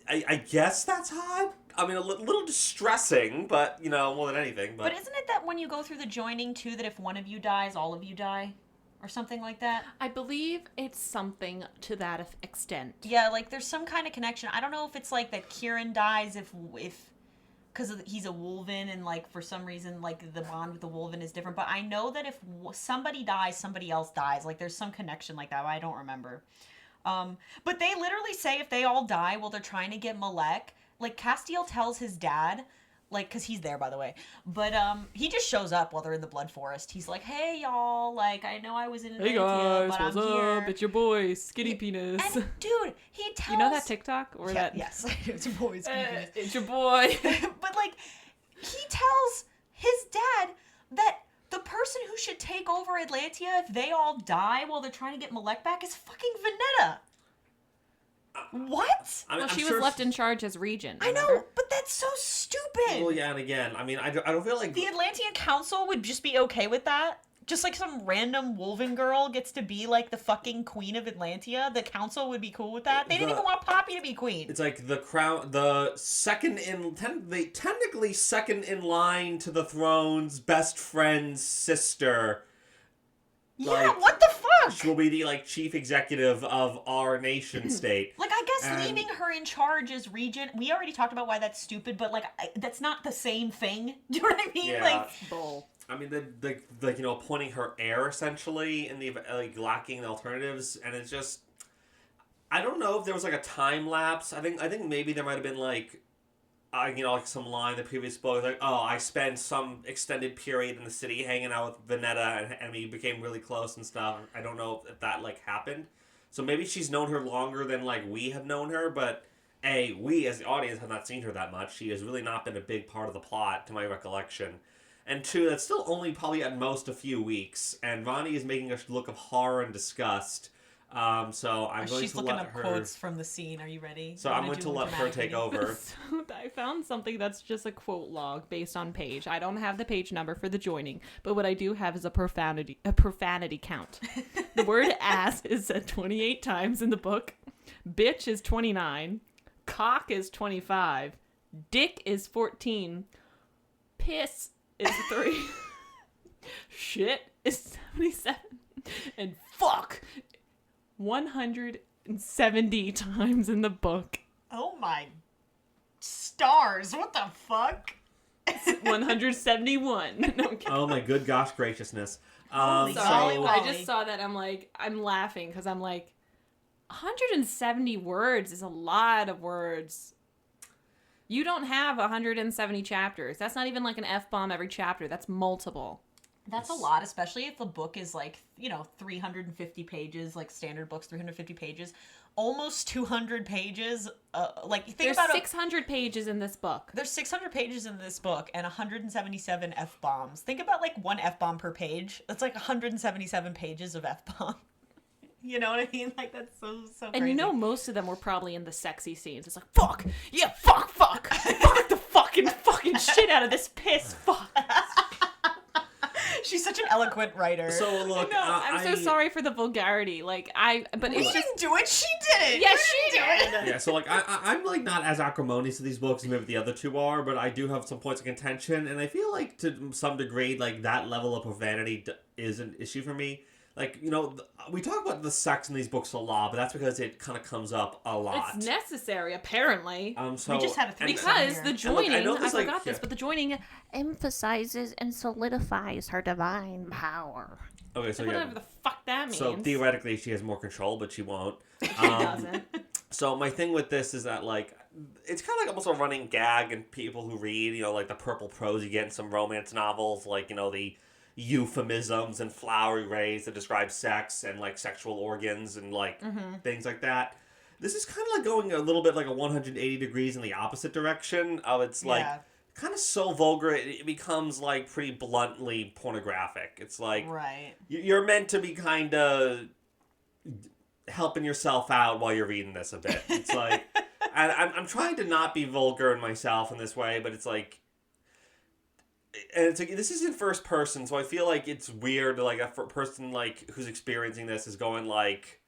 I guess that's hot. I mean, a little distressing, but, you know, more than anything. But isn't it that when you go through the joining, too, that if one of you dies, all of you die? Or something like that? I believe it's something to that extent. Yeah, like, there's some kind of connection. I don't know if it's, like, that Kieran dies if because he's a Wolven, and, like, for some reason, like, the bond with the Wolven is different. But I know that if somebody dies, somebody else dies. Like, there's some connection like that, but I don't remember. But they literally say if they all die while they're trying to get Malek... Like, Castiel tells his dad, like, because he's there, by the way, but he just shows up while they're in the Blood Forest. He's like, hey, y'all, like, I know I was in Atlantia, Hey guys, but what's I'm up? here. It's your boy, Skinny Penis. And, dude, he tells... You know that TikTok? Or that? Yes, it's your boy, Skinny Penis. It's your boy. But, like, he tells his dad that the person who should take over Atlantia if they all die while they're trying to get Malek back is fucking Venetta. What? Well, she was left in charge as regent. I remember? know, but that's so stupid. Well, yeah, and again, I mean, I don't feel like... The Atlantean Council would just be okay with that. Just like some random Wolven girl gets to be like the fucking queen of Atlantia, the council would be cool with that. They didn't even want Poppy to be queen. It's like the crown, the technically second in line to the throne's best friend's sister. Yeah, like, what the fuck? She will be the like chief executive of our nation state. Like, I guess leaving her in charge as regent, we already talked about why that's stupid, but like that's not the same thing. Do you know what I mean? Yeah. Like, Bull. I mean, the you know, appointing her heir essentially, and the like lacking the alternatives, and it's just, I don't know if there was like a time lapse. I think maybe there might have been like, you know, like some line in the previous book, like, oh, I spent some extended period in the city hanging out with Venetta, and we became really close and stuff. I don't know if that like happened. So maybe she's known her longer than like we have known her, but we as the audience have not seen her that much. She has really not been a big part of the plot, to my recollection. And two, that's still only probably at most a few weeks. And Roni is making a look of horror and disgust. So I'm going she's to looking let up her... quotes from the scene. Are you ready? So I'm going to let her take over. So I found something that's just a quote log based on page. I don't have the page number for the joining, but what I do have is a profanity count. The word ass is said 28 times in the book. Bitch is 29. Cock is 25. Dick is 14. Piss is 3. Shit is 77. And fuck 170 times in the book. Oh my stars! What the fuck? 171. No, I'm kidding. Oh my good gosh graciousness. Holy Sorry, Golly. I just saw that. I'm laughing because I'm like, 170 words is a lot of words. You don't have 170 chapters. That's not even like an F-bomb every chapter. That's multiple. That's a lot, especially if the book is like, 350 pages, like standard books, 350 pages, almost 200 pages. There's 600 pages in this book. There's 600 pages in this book and 177 F-bombs. Think about like one F-bomb per page. That's like 177 pages of F-bomb. You know what I mean? Like, that's so crazy. And most of them were probably in the sexy scenes. It's like, fuck! Yeah, fuck! Fuck the fucking shit out of this piss fuck. She's such an eloquent writer. So look, No, I'm so sorry for the vulgarity. But we it's just. didn't do it. She did it. Yeah, You she didn't do did. it. Yeah, so like I'm like not as acrimonious to these books as maybe the other two are, but I do have some points of contention, and I feel like to some degree, like that level of profanity is an issue for me. Like, you know, we talk about the sex in these books a lot, but that's because it kind of comes up a lot. It's necessary, apparently. So We just had a threesome Because here. the look, joining, I know I this, forgot yeah. this, but the joining emphasizes and solidifies her divine power. Okay, so Whatever yeah. the fuck that means. So theoretically, she has more control, but she won't. She doesn't. So my thing with this is that, like, it's kind of like almost a running gag in people who read, you know, like the purple prose you get in some romance novels, like, you know, the euphemisms and flowery ways that describe sex and, like, sexual organs and, like, things like that. This is kind of like going a little bit like a 180 degrees in the opposite direction of it's, like, kind of so vulgar it becomes, like, pretty bluntly pornographic. It's like, Right. you're meant to be kind of helping yourself out while you're reading this a bit. It's like, and I'm trying to not be vulgar in myself in this way, but it's like, and it's like, this is in first person, so I feel like it's weird, like a person like who's experiencing this is going like,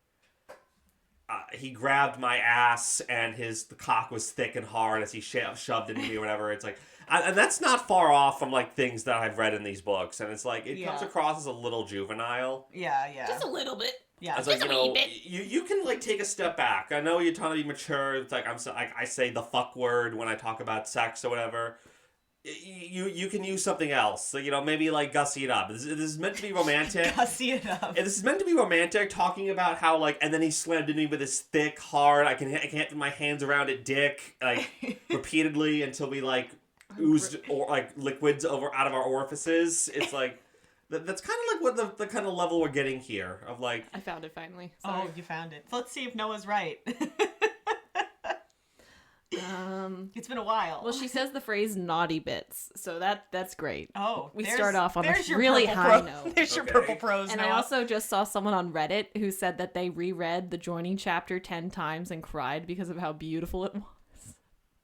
he grabbed my ass and the cock was thick and hard as he shoved into me or whatever. It's like, and that's not far off from like things that I've read in these books, and it's like it comes across as a little juvenile. Yeah, yeah. Just a little bit. Yeah. It's like, you know, you can like take a step back. I know you're trying to be mature. It's like I say the fuck word when I talk about sex or whatever. You can use something else. So, you know, maybe like gussy it up. This is meant to be romantic. Gussy it up. And this is meant to be romantic, talking about how like, and then he slammed into me with his thick, hard, I can get my hands around it, dick, like repeatedly until we like oozed or like liquids out of our orifices. It's like that's kind of like what the kind of level we're getting here of like. I found it finally. Sorry. Oh, you found it. Let's see if Noah's right. It's been a while. Well, she says the phrase "naughty bits," so that's great. Oh, we start off on a your really purple high pro- note. There's your Okay. purple prose. And Noah. I also just saw someone on Reddit who said that they reread the joining chapter 10 times and cried because of how beautiful it was.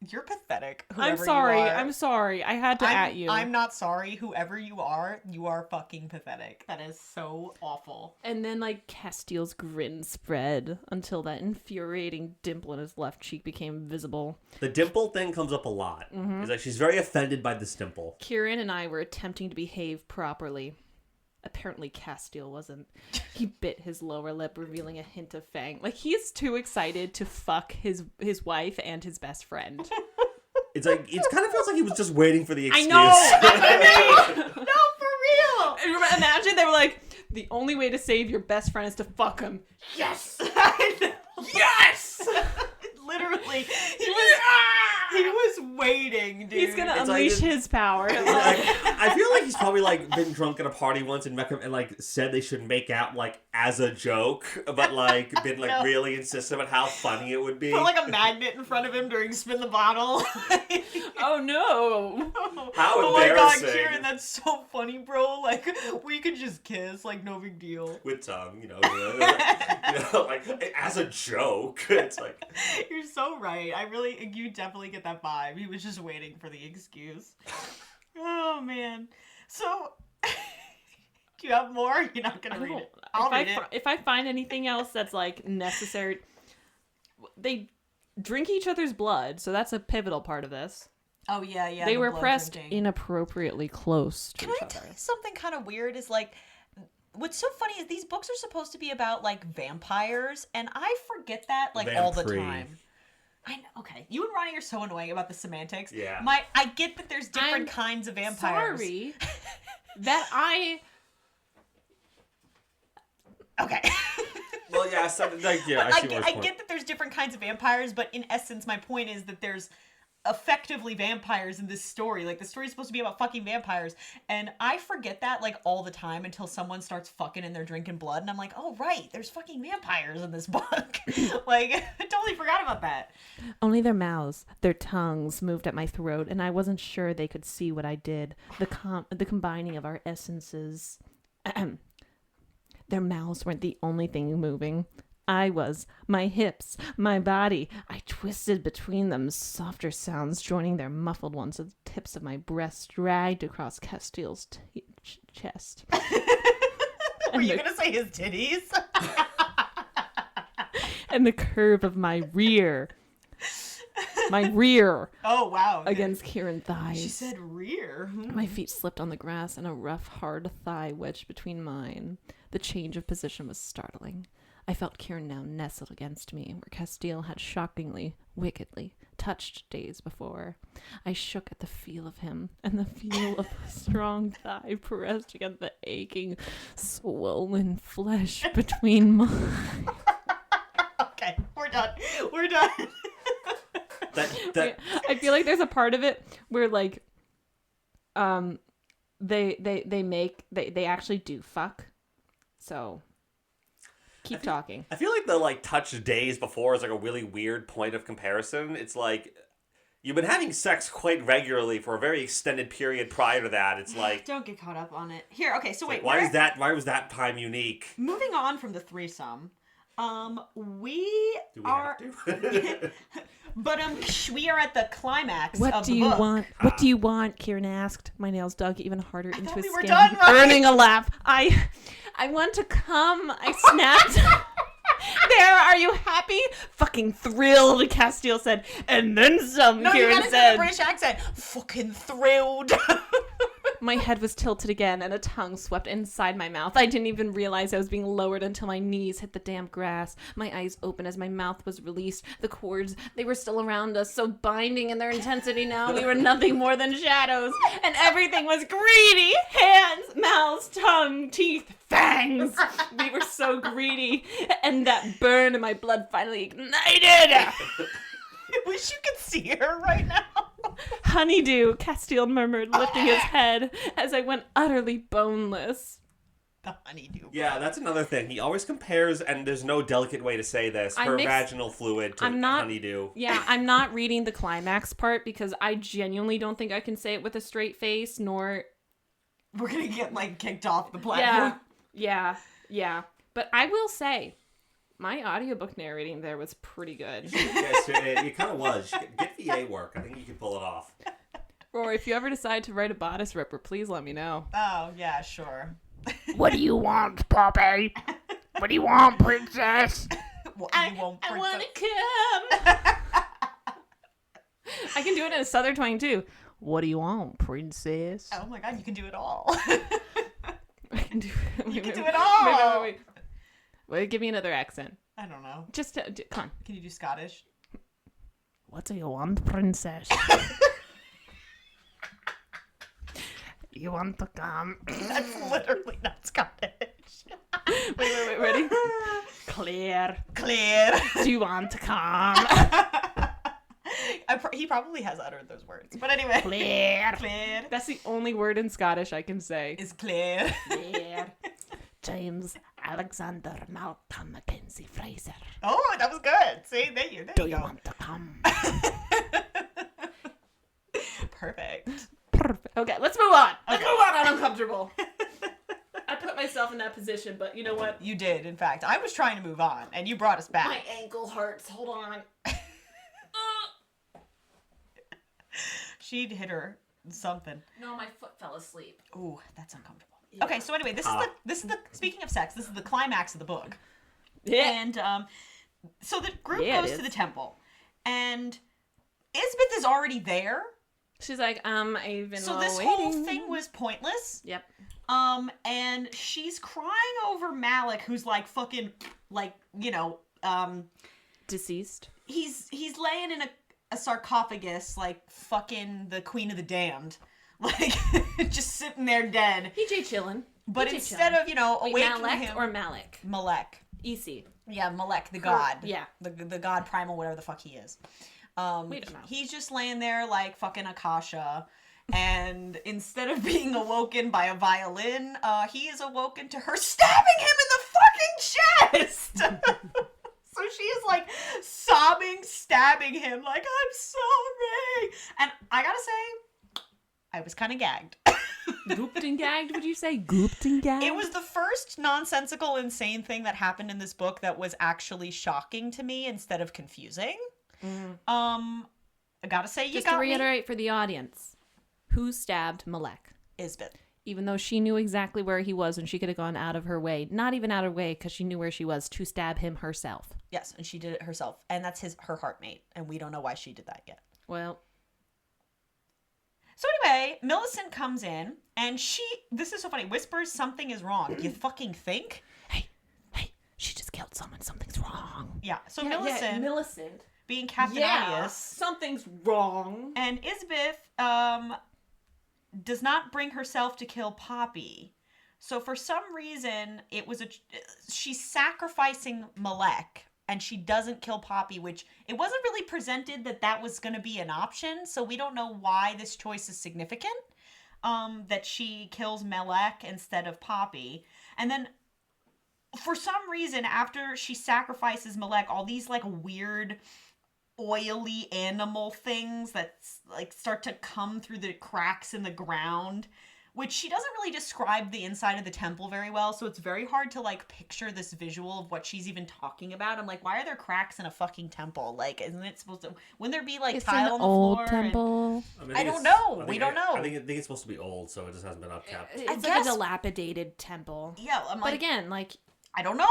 You're pathetic. I'm whoever sorry. you are. I'm sorry. I had to at you. I'm not sorry. Whoever you are fucking pathetic. That is so awful. And then, like, Castiel's grin spread until that infuriating dimple in his left cheek became visible. The dimple thing comes up a lot. It's like she's very offended by this dimple. Kieran and I were attempting to behave properly. Apparently, Castiel wasn't. He bit his lower lip, revealing a hint of fang. Like, he is too excited to fuck his wife and his best friend. It's like, it kind of feels like he was just waiting for the excuse. I know! No, for real. Imagine they were like, the only way to save your best friend is to fuck him. Yes. I know. Yes! Literally, he was waiting, dude. He's gonna It's unleash like- his power. I feel like he's probably like been drunk at a party once and like said they should make out like as a joke, but like been like No. really insistent about how funny it would be. Put like a magnet in front of him during spin the bottle. Oh no! How Oh my god, embarrassing. Kieran, that's so funny, bro. Like, we could just kiss, like, no big deal. With tongue, you know, like as a joke. It's like You're so right. You definitely get that vibe. He was just waiting for the excuse. Oh, man. So, do you have more? You're not going to read it. I'll read it. If I find anything else that's like necessary, they drink each other's blood, so that's a pivotal part of this. Oh, yeah. They the were blood pressed drinking. inappropriately close to Can each I other. tell you something kind of weird is like, what's so funny is these books are supposed to be about like vampires, and I forget that like all the Vampire. time. I know. Okay, you and Ronnie are so annoying about the semantics. Yeah. I get that there's different I'm kinds of vampires. Sorry that I. Okay. well, yeah, something like yeah. But I see where I it's get that there's different kinds of vampires, but in essence, my point is that there's effectively vampires in this story. Like, the story's supposed to be about fucking vampires, and I forget that like all the time until someone starts fucking and they're drinking blood, and I'm like, oh right, there's fucking vampires in this book. Like, I totally forgot about that. Only their mouths, their tongues moved at my throat, and I wasn't sure they could see what I did. The combining of our essences. Their mouths weren't the only thing moving. I was, my hips, my body. I twisted between them, softer sounds joining their muffled ones as the tips of my breasts dragged across Castile's chest. Were you going to say his titties? And the curve of my rear. My rear. Oh, wow. Against Kieran's thighs. She said rear. My feet slipped on the grass and a rough, hard thigh wedged between mine. The change of position was startling. I felt Kieran now nestled against me, where Castile had shockingly, wickedly, touched days before. I shook at the feel of him, and the feel of a strong thigh pressed against the aching, swollen flesh between mine. Okay, we're done. We're done. I feel like there's a part of it where like they actually do fuck. So keep talking. I feel like the like touch days before is like a really weird point of comparison. It's like you've been having sex quite regularly for a very extended period prior to that. It's like don't get caught up on it. Here, okay, so wait, why was that time unique? Moving on from the threesome, we have to? But we are at the climax What of do the you book. want? What do you want? Kieran asked. My nails dug even harder into thought his we were skin, done, right? earning a laugh. I want to come. I snapped. There, are you happy? Fucking thrilled, Castile said. And then some, No, Kieran you gotta said. do the British accent. Fucking thrilled. My head was tilted again, and a tongue swept inside my mouth. I didn't even realize I was being lowered until my knees hit the damp grass. My eyes opened as my mouth was released. The cords, they were still around us, so binding in their intensity now. We were nothing more than shadows, and everything was greedy. Hands, mouths, tongue, teeth, fangs. We were so greedy, and that burn in my blood finally ignited. I wish you could see her right now. Honeydew, Castile murmured, lifting his head as I went utterly boneless. The honeydew. Yeah, that's another thing. He always compares, and there's no delicate way to say this, her vaginal fluid to honeydew. Yeah, I'm not reading the climax part because I genuinely don't think I can say it with a straight face, nor... We're gonna get, like, kicked off the platform. Yeah. But I will say, my audiobook narrating there was pretty good. Yes, it kind of was. Get VA work. I think you can pull it off. Rory, if you ever decide to write a bodice ripper, please let me know. Oh, yeah, sure. What do you want, Poppy? What do you want, princess? I want to come. I can do it in a southern twang, too. What do you want, princess? Oh, my God, you can do it all. I can do it. You can do it all. Wait, give me another accent. I don't know. Just, come on. Can you do Scottish? What do you want, princess? You want to come? That's literally not Scottish. Wait, ready? Clear. Do you want to come? He probably has uttered those words. But anyway. Clear. That's the only word in Scottish I can say. Is clear. Clear. James Alexander Malcolm Mackenzie Fraser. Oh, that was good. See, there you Do go. you want to come? Perfect. Okay, let's move on. Let's move on. I'm uncomfortable. I put myself in that position, but you know what? You did, in fact. I was trying to move on, and you brought us back. My ankle hurts. Hold on. She'd hit her something. No, my foot fell asleep. Ooh, that's uncomfortable. Yeah. Okay, so anyway, this is the speaking of sex, this is the climax of the book. Yeah. And so the group Yeah, it goes is. to the temple, and Isbeth is already there. She's like, I've been So this waiting. whole thing was pointless. Yep. And she's crying over Malik, who's like fucking, like, you know, Deceased. he's laying in a sarcophagus, like fucking the Queen of the Damned, like just sitting there dead. PJ chillin'. But PJ instead chillin'. of, you know, Wait, awakening Malek him, or Malik? Malek. EC. Yeah, Malek, the god. Yeah. The god primal, whatever the fuck he is. We don't know. He's just laying there like fucking Akasha. And instead of being awoken by a violin, he is awoken to her stabbing him in the fucking chest. So she is like sobbing, stabbing him like, I'm sorry. And I gotta say, I was kind of gagged. Gooped and gagged, would you say? Gooped and gagged? It was the first nonsensical, insane thing that happened in this book that was actually shocking to me instead of confusing. I gotta say, Just to reiterate for the audience, who stabbed Malek? Isbeth. Even though she knew exactly where he was and she could have gone out of her way, not even out of her way because she knew where she was, to stab him herself. Yes, and she did it herself. And that's her heartmate. And we don't know why she did that yet. Well. So anyway, Millicent comes in and this is so funny, whispers something is wrong. You fucking think? Hey, she just killed someone. Something's wrong. Yeah, so Yeah, Millicent, Millicent. being Captain Obvious. Something's wrong. And Isbeth, does not bring herself to kill Poppy. So for some reason, she's sacrificing Malek, and she doesn't kill Poppy, which it wasn't really presented that was going to be an option, so we don't know why this choice is significant, that she kills Malek instead of Poppy. And then, for some reason, after she sacrifices Malek, all these, like, weird oily animal things that like start to come through the cracks in the ground, which she doesn't really describe the inside of the temple very well, so it's very hard to like picture this visual of what she's even talking about. I'm like, why are there cracks in a fucking temple? Like, isn't it supposed to, wouldn't there be like It's tile an on the old floor? temple. I don't know. We don't know. I think it's supposed to be old, so it just hasn't been upkept. It's like guess- a dilapidated temple. Yeah, I'm like, But again, like, I don't know.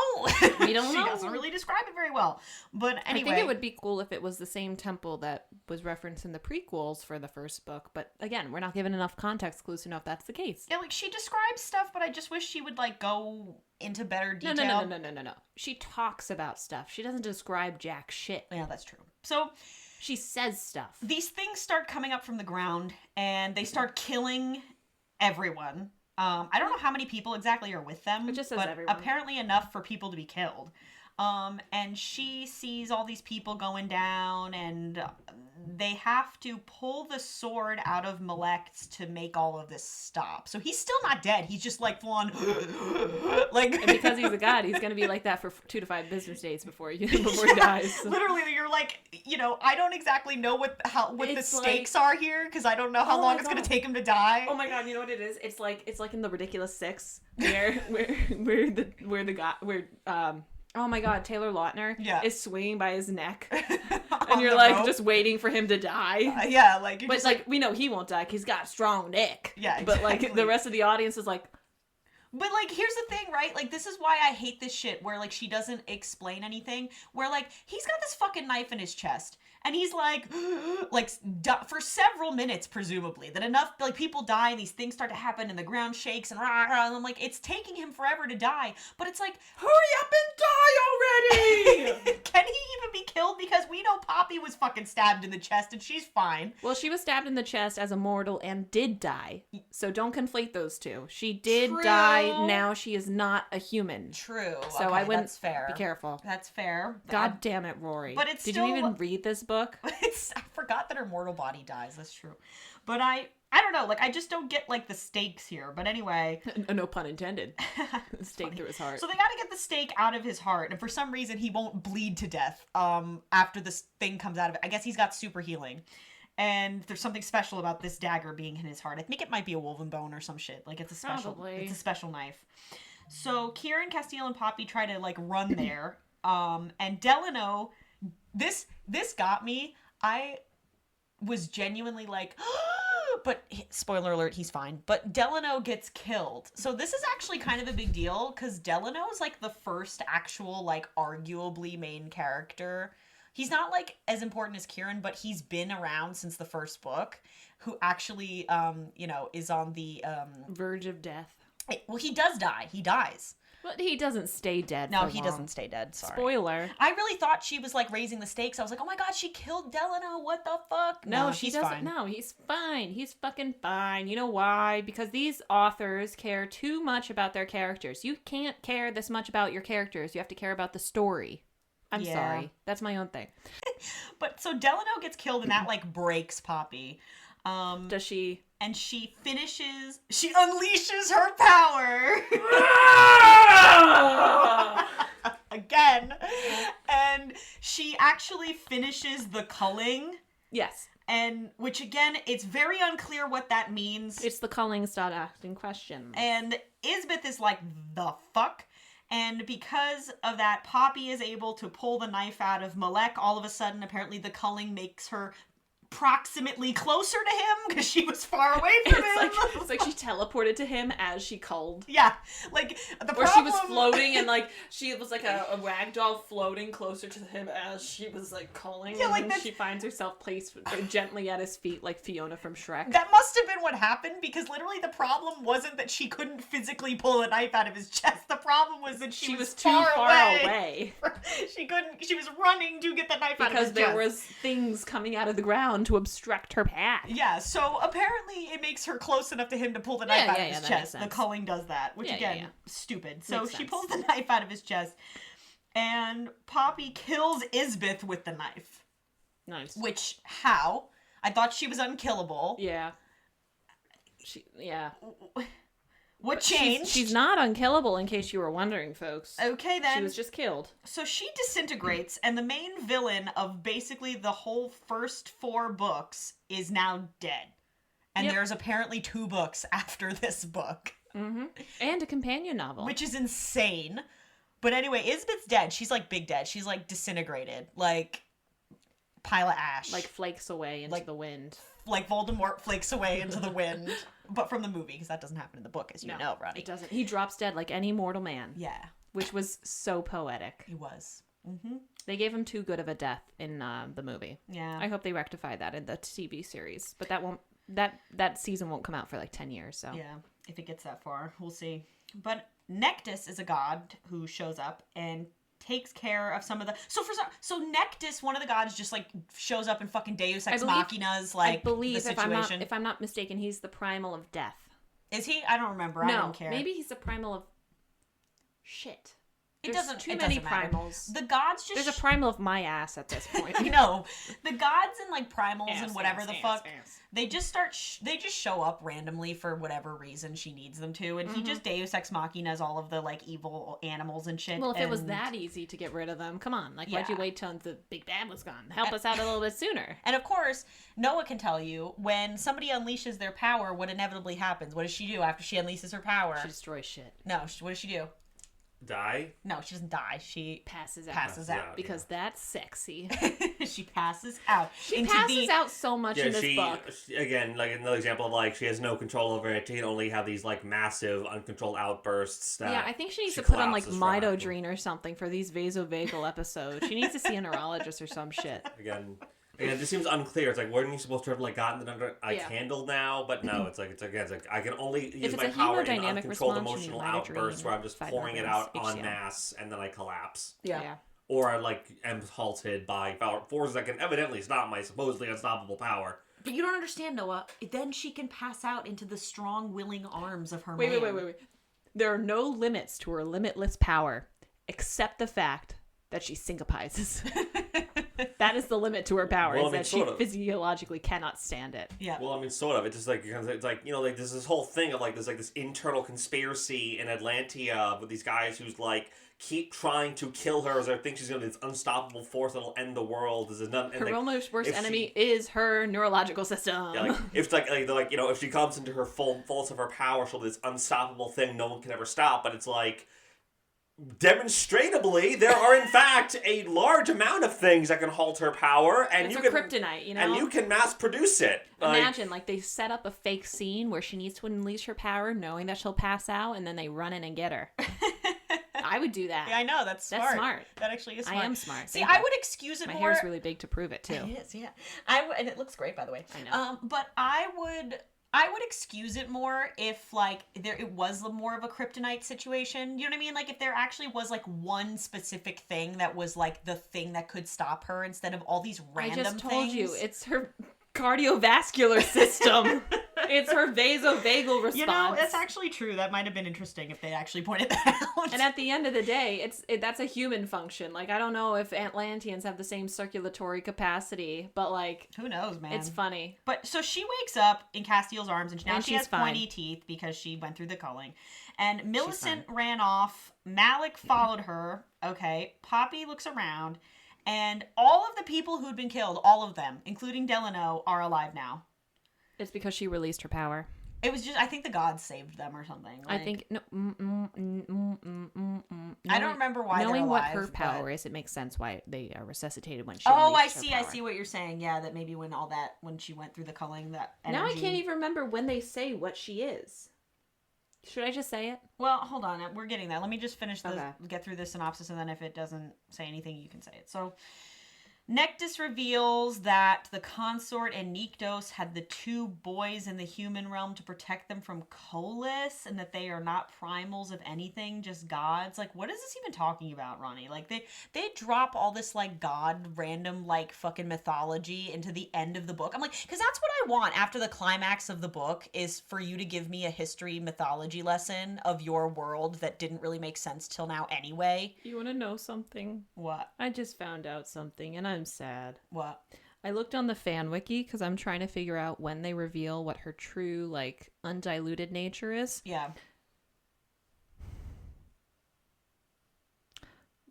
We don't She know. doesn't really describe it very well. But anyway. I think it would be cool if it was the same temple that was referenced in the prequels for the first book. But again, we're not given enough context clues to know if that's the case. Yeah, like she describes stuff, but I just wish she would like go into better detail. No. She talks about stuff. She doesn't describe jack shit. Yeah, that's true. So She says stuff. these things start coming up from the ground and they start killing everyone. I don't know how many people exactly are with them, It just says but everyone. apparently enough for people to be killed. And she sees all these people going down, and they have to pull the sword out of Malek's to make all of this stop. So he's still not dead. He's just like full on, like. And because he's a god, he's gonna be like that for 2 to 5 business days before he dies. So. Literally, you're like, I don't exactly know what the It's stakes are here because I don't know how Oh long my it's gonna God. take him to die. Oh my god, you know what it is? It's like in the Ridiculous Six where oh my god, Taylor Lautner is swinging by his neck. And you're the like rope. just waiting for him to die. Yeah, like you're But just like we know he won't die 'cause he's got a strong neck. Yeah, But like exactly. the rest of the audience is like, But like here's the thing, right? Like this is why I hate this shit where like she doesn't explain anything. Where like he's got this fucking knife in his chest and he's like for several minutes presumably that enough like people die and these things start to happen and the ground shakes and rah, rah, and I'm like it's taking him forever to die. But it's like hurry up and die already! can he even be killed? Because we know Poppy was fucking stabbed in the chest and she's fine. Well, she was stabbed in the chest as a mortal and did die. So don't conflate those two. She did True. die. Now she is not a human. True. So okay, I wouldn't that's fair. be careful. That's fair. God damn it, Rory. But it's Did still- you even read this book? I forgot that her mortal body dies. That's true. But I don't know. Like I just don't get like the stakes here. But anyway, No pun intended. Stake through his heart. so they got to get the stake out of his heart, and for some reason he won't bleed to death. After this thing comes out of it, I guess he's got super healing. And there's something special about this dagger being in his heart. I think it might be a woven bone or some shit. Like it's a special, Probably. it's a special knife. So Kieran, Castile, and Poppy try to like run there. And Delano, this got me. I was genuinely like, but spoiler alert, he's fine. But Delano gets killed. So this is actually kind of a big deal because Delano is like the first actual like arguably main character. He's not like as important as Kieran, but he's been around since the first book, who actually is on the verge of death. well, he does die. He dies. But he doesn't stay dead. No, for he long. doesn't stay dead. Sorry. Spoiler. I really thought she was like raising the stakes. I was like, oh my god, she killed Delano. What the fuck? No, she she's doesn't. fine. No, he's fine. He's fucking fine. You know why? Because these authors care too much about their characters. You can't care this much about your characters. You have to care about the story. I'm Yeah. sorry. That's my own thing. But so Delano gets killed and that like breaks Poppy. Does she? And she unleashes her power. Again. And she actually finishes the culling. Yes. And which again, it's very unclear what that means. It's the culling start asking questions. And Isbeth is like, the fuck? And because of that, Poppy is able to pull the knife out of Malek. All of a sudden, apparently the culling makes her proximately closer to him because she was far away from him. It's like she teleported to him as she culled. Yeah, like the Or problem... she was floating and like she was like a ragdoll floating closer to him as she was like culling. Yeah, and like then she finds herself placed gently at his feet like Fiona from Shrek. That must have been what happened because literally the problem wasn't that she couldn't physically pull a knife out of his chest. The problem was that she was too far away. She couldn't. She was running to get the knife out of his chest. Because there was things coming out of the ground to obstruct her path. Yeah, so apparently it makes her close enough to him to pull the knife out of his chest. The culling does that, which stupid. So she pulls the knife out of his chest, and Poppy kills Isbeth with the knife. Nice. Which, how? I thought she was unkillable. Yeah. What changed? She's not unkillable, in case you were wondering, folks. Okay, then. She was just killed. So she disintegrates, and the main villain of basically the whole first 4 books is now dead. And there's apparently 2 books after this book. Mm-hmm. And a companion novel. Which is insane. But anyway, Isbeth's dead. She's like big dead. She's like disintegrated. Like pile of ash. Like flakes away into the wind. Like Voldemort flakes away into the wind. But from the movie, because that doesn't happen in the book, as you know, Ronnie. It doesn't. He drops dead like any mortal man. Yeah. Which was so poetic. He was. Mm-hmm. They gave him too good of a death in the movie. Yeah. I hope they rectify that in the TV series. But that won't. That season won't come out for like 10 years. So yeah, if it gets that far, we'll see. But Nectus is a god who shows up and takes care of some of the... So Nectus, one of the gods, just like shows up in fucking Deus Ex Machinas, like, I believe, the situation. if I'm not mistaken, he's the primal of death. Is he? I don't remember. I don't care. Maybe he's the primal of shit. It There's doesn't too it many doesn't matter. primals. The gods just... There's a primal of my ass at this point. I know. The gods and like primals and whatever the fuck, they just start... they just show up randomly for whatever reason she needs them to, and he just Deus Ex Machinas all of the like evil animals and shit. Well, if it was that easy to get rid of them, come on. Like, why'd you wait till the big bad was gone? Help us out a little bit sooner. And of course, Noah can tell you when somebody unleashes their power, what inevitably happens. What does she do after she unleashes her power? She destroys shit. No, what does she do? Die? No, she doesn't die. She passes out. Because that's sexy. She passes out. She passes out so much in this book. Again, like another example of like she has no control over it. She can only have these like massive, uncontrolled outbursts. That I think she needs to put on like Midodrine or something for these vasovagal episodes. She needs to see a neurologist or some shit. Again, this seems unclear. It's like, weren't you supposed to have like gotten it under a candle now? But no, it's like I can only use my power in uncontrolled emotional outbursts where I'm just pouring it out en masse and then I collapse. Yeah. Or I like am halted by forces that can evidently stop my supposedly unstoppable power. But you don't understand, Noah. Then she can pass out into the strong, willing arms of her man. Wait. There are no limits to her limitless power, except the fact that she syncopizes. That is the limit to her power, is that she physiologically cannot stand it. Yeah. Well, I mean, sort of. It's just like, it's like, you know, like there's this whole thing of like this internal conspiracy in Atlantia with these guys who's like keep trying to kill her as they think she's gonna be this unstoppable force that'll end the world. Her almost worst enemy is her neurological system. Yeah, like if they're like, you know, if she comes into her fullness of her power, she'll be this unstoppable thing no one can ever stop. But it's like, demonstrably, there are in fact a large amount of things that can halt her power, and it's kryptonite, you know, and you can mass produce it. Imagine, like they set up a fake scene where she needs to unleash her power, knowing that she'll pass out, and then they run in and get her. I would do that. Yeah, I know. That's smart. That's smart. That actually is smart. I am smart. See, I would excuse it more. My hair's really big to prove it too. It is, yeah. And it looks great, by the way. I know. But I would excuse it more if like it was more of a kryptonite situation. You know what I mean? Like if there actually was like one specific thing that was like the thing that could stop her instead of all these random things. I just told you, it's her cardiovascular system. It's her vasovagal response. You know, that's actually true. That might have been interesting if they actually pointed that out. And at the end of the day, that's a human function. Like, I don't know if Atlanteans have the same circulatory capacity, but like... Who knows, man? It's funny. But, so she wakes up in Castiel's arms, and now she has pointy teeth because she went through the culling. And Millicent ran off. Malik followed her. Okay. Poppy looks around. And all of the people who'd been killed, all of them, including Delano, are alive now. It's because she released her power. It was just, I think the gods saved them or something. I think no. I don't remember why they're alive. Knowing what her power is, it makes sense why they are resuscitated when she. Oh, I released her see. power. I see what you're saying. Yeah, that maybe when she went through the culling, that energy. Now I can't even remember when they say what she is. Should I just say it? Well, hold on. We're getting there. Let me just finish this, Okay. get through this synopsis, and then if it doesn't say anything, you can say it. So, Nectus reveals that the consort and Nyktos had the two boys in the human realm to protect them from Colis, and that they are not primals of anything, just gods. Like, what is this even talking about, Ronnie? Like, they drop all this, like, god random, like, fucking mythology into the end of the book. I'm like, because that's what I want after the climax of the book, is for you to give me a history mythology lesson of your world that didn't really make sense till now anyway. You want to know something? What? I just found out something, and I'm sad. What? I looked on the fan wiki because I'm trying to figure out when they reveal what her true, like, undiluted nature is. Yeah.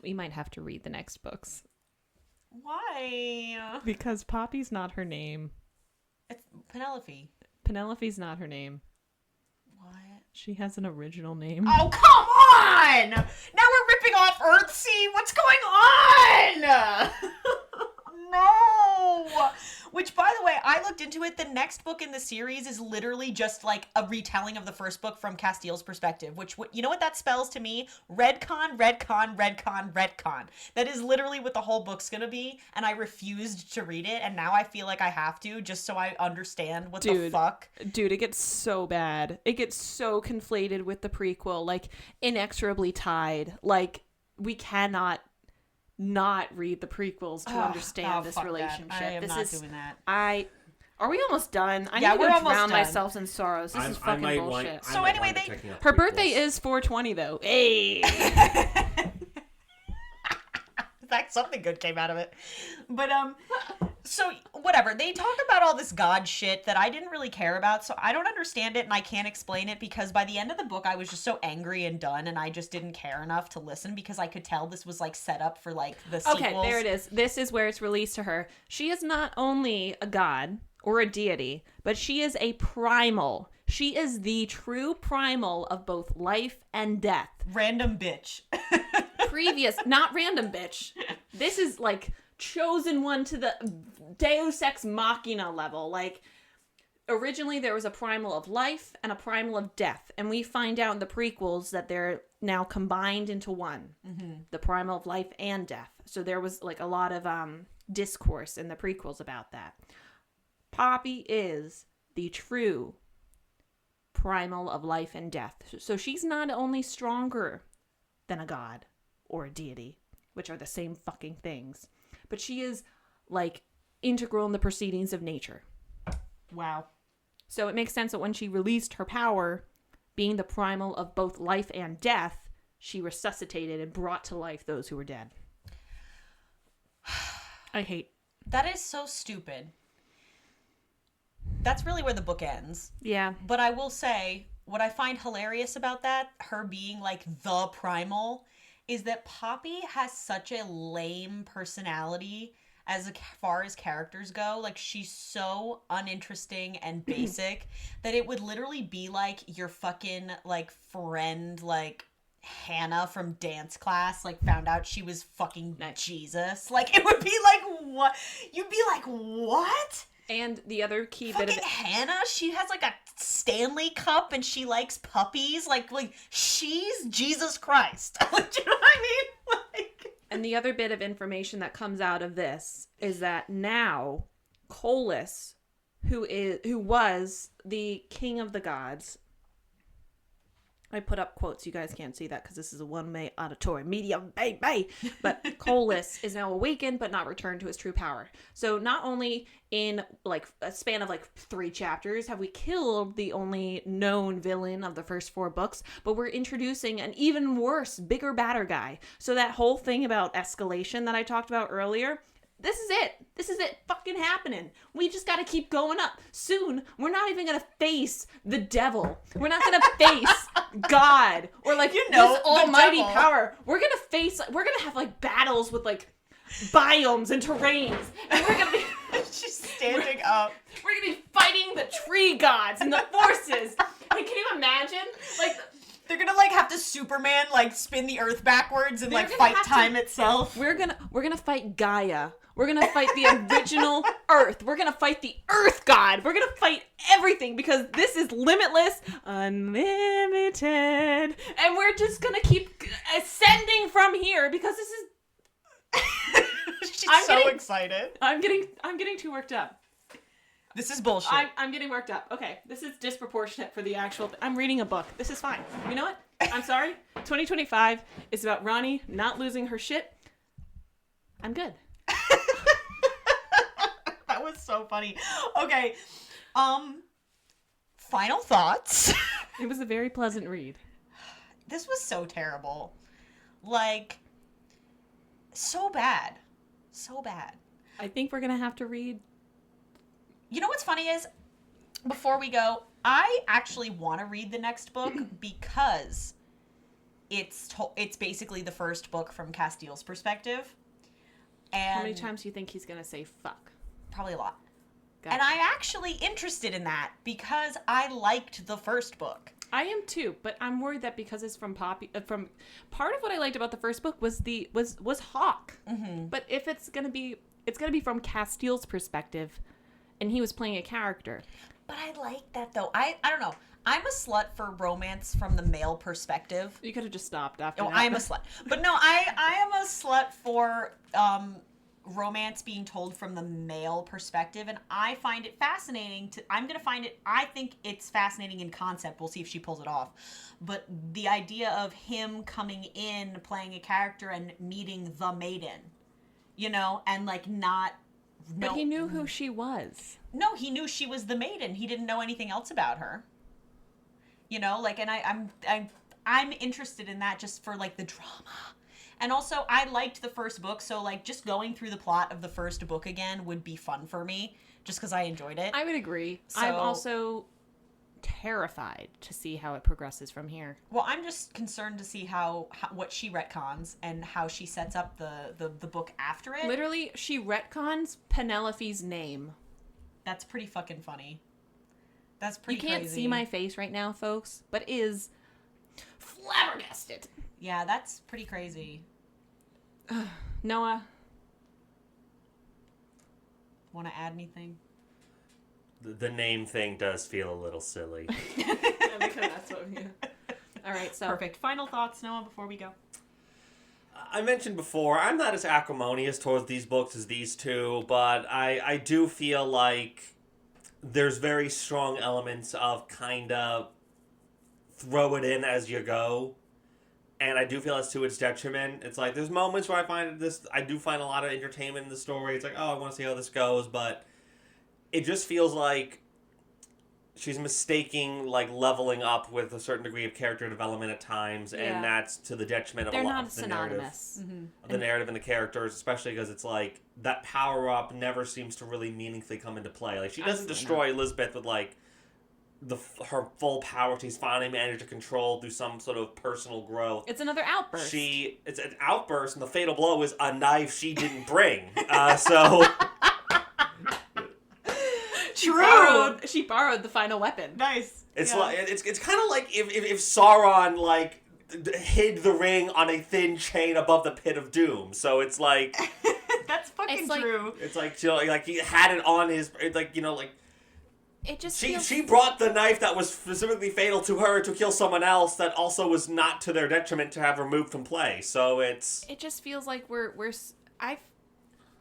We might have to read the next books. Why? Because Poppy's not her name. It's Penelope. Penelope's not her name. What? She has an original name. Oh, come on! Now we're ripping off Earthsea? What's going on? No! Which, by the way, I looked into it. The next book in the series is literally just like a retelling of the first book from Castile's perspective, which, you know what that spells to me? Redcon, redcon, redcon, redcon. That is literally what the whole book's gonna be, and I refused to read it, and now I feel like I have to, just so I understand what the fuck. Dude, it gets so bad. It gets so conflated with the prequel, like, inexorably tied. Like, we cannot not read the prequels to understand this relationship. That. I am not doing that. Are we almost done? I Yeah, need we're to almost drown done. myself in sorrows. This is fucking bullshit. So anyway, her birthday is 4/20 though. Hey. Like something good came out of it. But so whatever. They talk about all this god shit that I didn't really care about, so I don't understand it and I can't explain it because by the end of the book I was just so angry and done and I just didn't care enough to listen because I could tell this was like set up for like the sequels. Okay, there it is. This is where it's released to her. She is not only a god or a deity, but she is a primal. She is the true primal of both life and death. Random bitch. Not random bitch. This is like chosen one to the Deus Ex Machina level. Like, originally there was a primal of life and a primal of death, and we find out in the prequels that they're now combined into one. Mm-hmm. The primal of life and death. So there was like a lot of discourse in the prequels about that. Poppy is the true primal of life and death. So she's not only stronger than a god or a deity, which are the same fucking things, but she is like integral in the proceedings of nature. Wow. So it makes sense that when she released her power, being the primal of both life and death, she resuscitated and brought to life those who were dead. I hate. That is so stupid. That's really where the book ends. Yeah. But I will say, what I find hilarious about that, her being like the primal, is that Poppy has such a lame personality as far as characters go. Like, she's so uninteresting and basic that it would literally be like your fucking like friend, like Hannah from dance class, like found out she was fucking Jesus. Like, it would be like, what? You'd be like, what? And the other key fucking bit of Hannah, she has like a Stanley cup and she likes puppies. Like she's Jesus Christ. Do you know what I mean? Like, and the other bit of information that comes out of this is that now Colis, who was the king of the gods. I put up quotes. You guys can't see that because this is a one-way auditory medium, baby. But Colis is now awakened but not returned to his true power. So not only in like a span of like 3 chapters have we killed the only known villain of the first 4 books, but we're introducing an even worse, bigger, badder guy. So that whole thing about escalation that I talked about earlier, this is it. This is it fucking happening. We just got to keep going up. Soon, we're not even going to face the devil. We're not going to face God or like this almighty power. We're going to have like battles with like biomes and terrains, and we're gonna be She's standing up. we're gonna be fighting the tree gods and the forces. Like, can you imagine? Like, They're gonna like have to Superman like spin the Earth backwards and They're like gonna fight have to- time itself. we're gonna fight Gaia. We're gonna fight the original Earth. We're gonna fight the Earth God. We're gonna fight everything because this is limitless, unlimited, and we're just gonna keep ascending from here because this is. She's I'm so getting- excited. I'm getting too worked up. This is bullshit. I'm getting worked up. Okay, this is disproportionate for the actual. I'm reading a book. This is fine. You know what? I'm sorry. 2025 is about Roni not losing her shit. I'm good. That was so funny. Okay. Final thoughts. It was a very pleasant read. This was so terrible. Like, so bad. So bad. I think we're gonna have to read. You know what's funny is, before we go, I actually want to read the next book because it's basically the first book from Castile's perspective. And How many times do you think he's gonna say fuck? Probably a lot. Gotcha. And I'm actually interested in that because I liked the first book. I am too, but I'm worried that because it's from Poppy, from part of what I liked about the first book was was Hawk. Mm-hmm. But if it's gonna be from Castile's perspective, and he was playing a character. But I like that though. I don't know. I'm a slut for romance from the male perspective. You could have just stopped after Oh, that. I'm a slut. But no, I am a slut for romance being told from the male perspective, and I find it fascinating I think it's fascinating in concept. We'll see if she pulls it off. But the idea of him coming in, playing a character and meeting the maiden, and like not But he knew who she was. No, he knew she was the maiden. He didn't know anything else about her. And I'm interested in that just for like the drama. And also, I liked the first book, so like just going through the plot of the first book again would be fun for me, just because I enjoyed it. I would agree. So- I'm also terrified to see how it progresses from here. Well, I'm just concerned to see how what she retcons and how she sets up the book after it. Literally, she retcons Penelope's name. That's pretty fucking funny. That's You pretty can't crazy. see my face right now, folks, but is flabbergasted. Yeah, that's pretty crazy. Noah, Want to add anything? The name thing does feel a little silly. because that's what All right, so Perfect. Final thoughts, Noah, before we go. I mentioned before, I'm not as acrimonious towards these books as these two, but I do feel like there's very strong elements of kind of throw it in as you go. And I do feel it's to its detriment. It's like, there's moments where I do find a lot of entertainment in the story. It's like, oh, I want to see how this goes, but it just feels like she's mistaking, like, leveling up with a certain degree of character development at times, Yeah. and that's to the detriment of they're a lot not of the narrative. synonymous. Of the narrative and the characters, especially because it's like, that power-up never seems to really meaningfully come into play. Like, she doesn't Absolutely destroy Elizabeth with, like, her full power she's finally managed to control through some sort of personal growth. It's another outburst. It's an outburst, and the fatal blow is a knife she didn't bring. So She borrowed the final weapon. Nice. it's Yeah. like it's kind of like if Sauron like hid the ring on a thin chain above the pit of doom. So it's like That's fucking It's like- true. it's like like he had it on his like It just she feels... brought the knife that was specifically fatal to her to kill someone else that also was not to their detriment to have removed from play. So it's It just feels like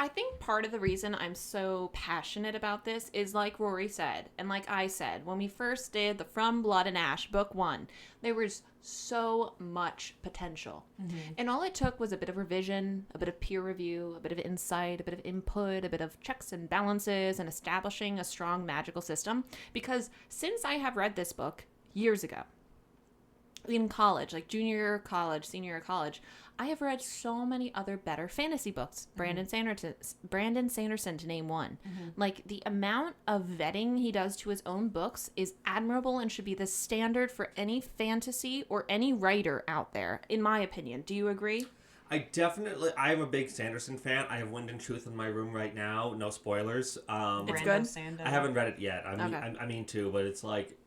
I think part of the reason I'm so passionate about this is like Rory said, and like I said, when we first did the From Blood and Ash, book 1, there was so much potential. And all it took was a bit of revision, a bit of peer review, a bit of insight, a bit of input, a bit of checks and balances, and establishing a strong magical system. Because since I have read this book years ago, in college, like junior year of college, senior year of college, I have read so many other better fantasy books. Brandon Sanderson, to name one. Like, the amount of vetting he does to his own books is admirable and should be the standard for any fantasy or any writer out there, in my opinion. Do you agree? I am a big Sanderson fan. I have Wind and Truth in my room right now. No spoilers. It's Brando good? Sando. I haven't read it yet. I mean to, but it's like,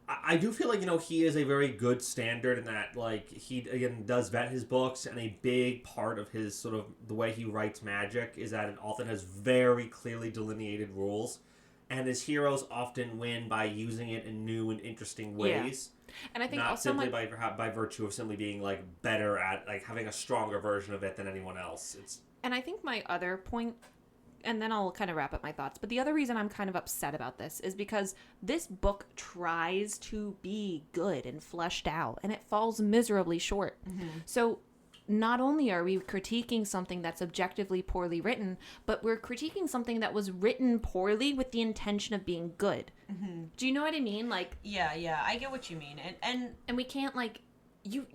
I do feel like, he is a very good standard in that, like, he, again, does vet his books, and a big part of his sort of, the way he writes magic is that it often has very clearly delineated rules, and his heroes often win by using it in new and interesting ways. And I think not also simply by virtue of simply being, like, better at, like, having a stronger version of it than anyone else. And I think my other point, and then I'll kind of wrap up my thoughts, but the other reason I'm kind of upset about this is because this book tries to be good and fleshed out, and it falls miserably short. Mm-hmm. So not only are we critiquing something that's objectively poorly written, but we're critiquing something that was written poorly with the intention of being good. Mm-hmm. Do you know what I mean? Like, yeah, I get what you mean, and we can't, like, you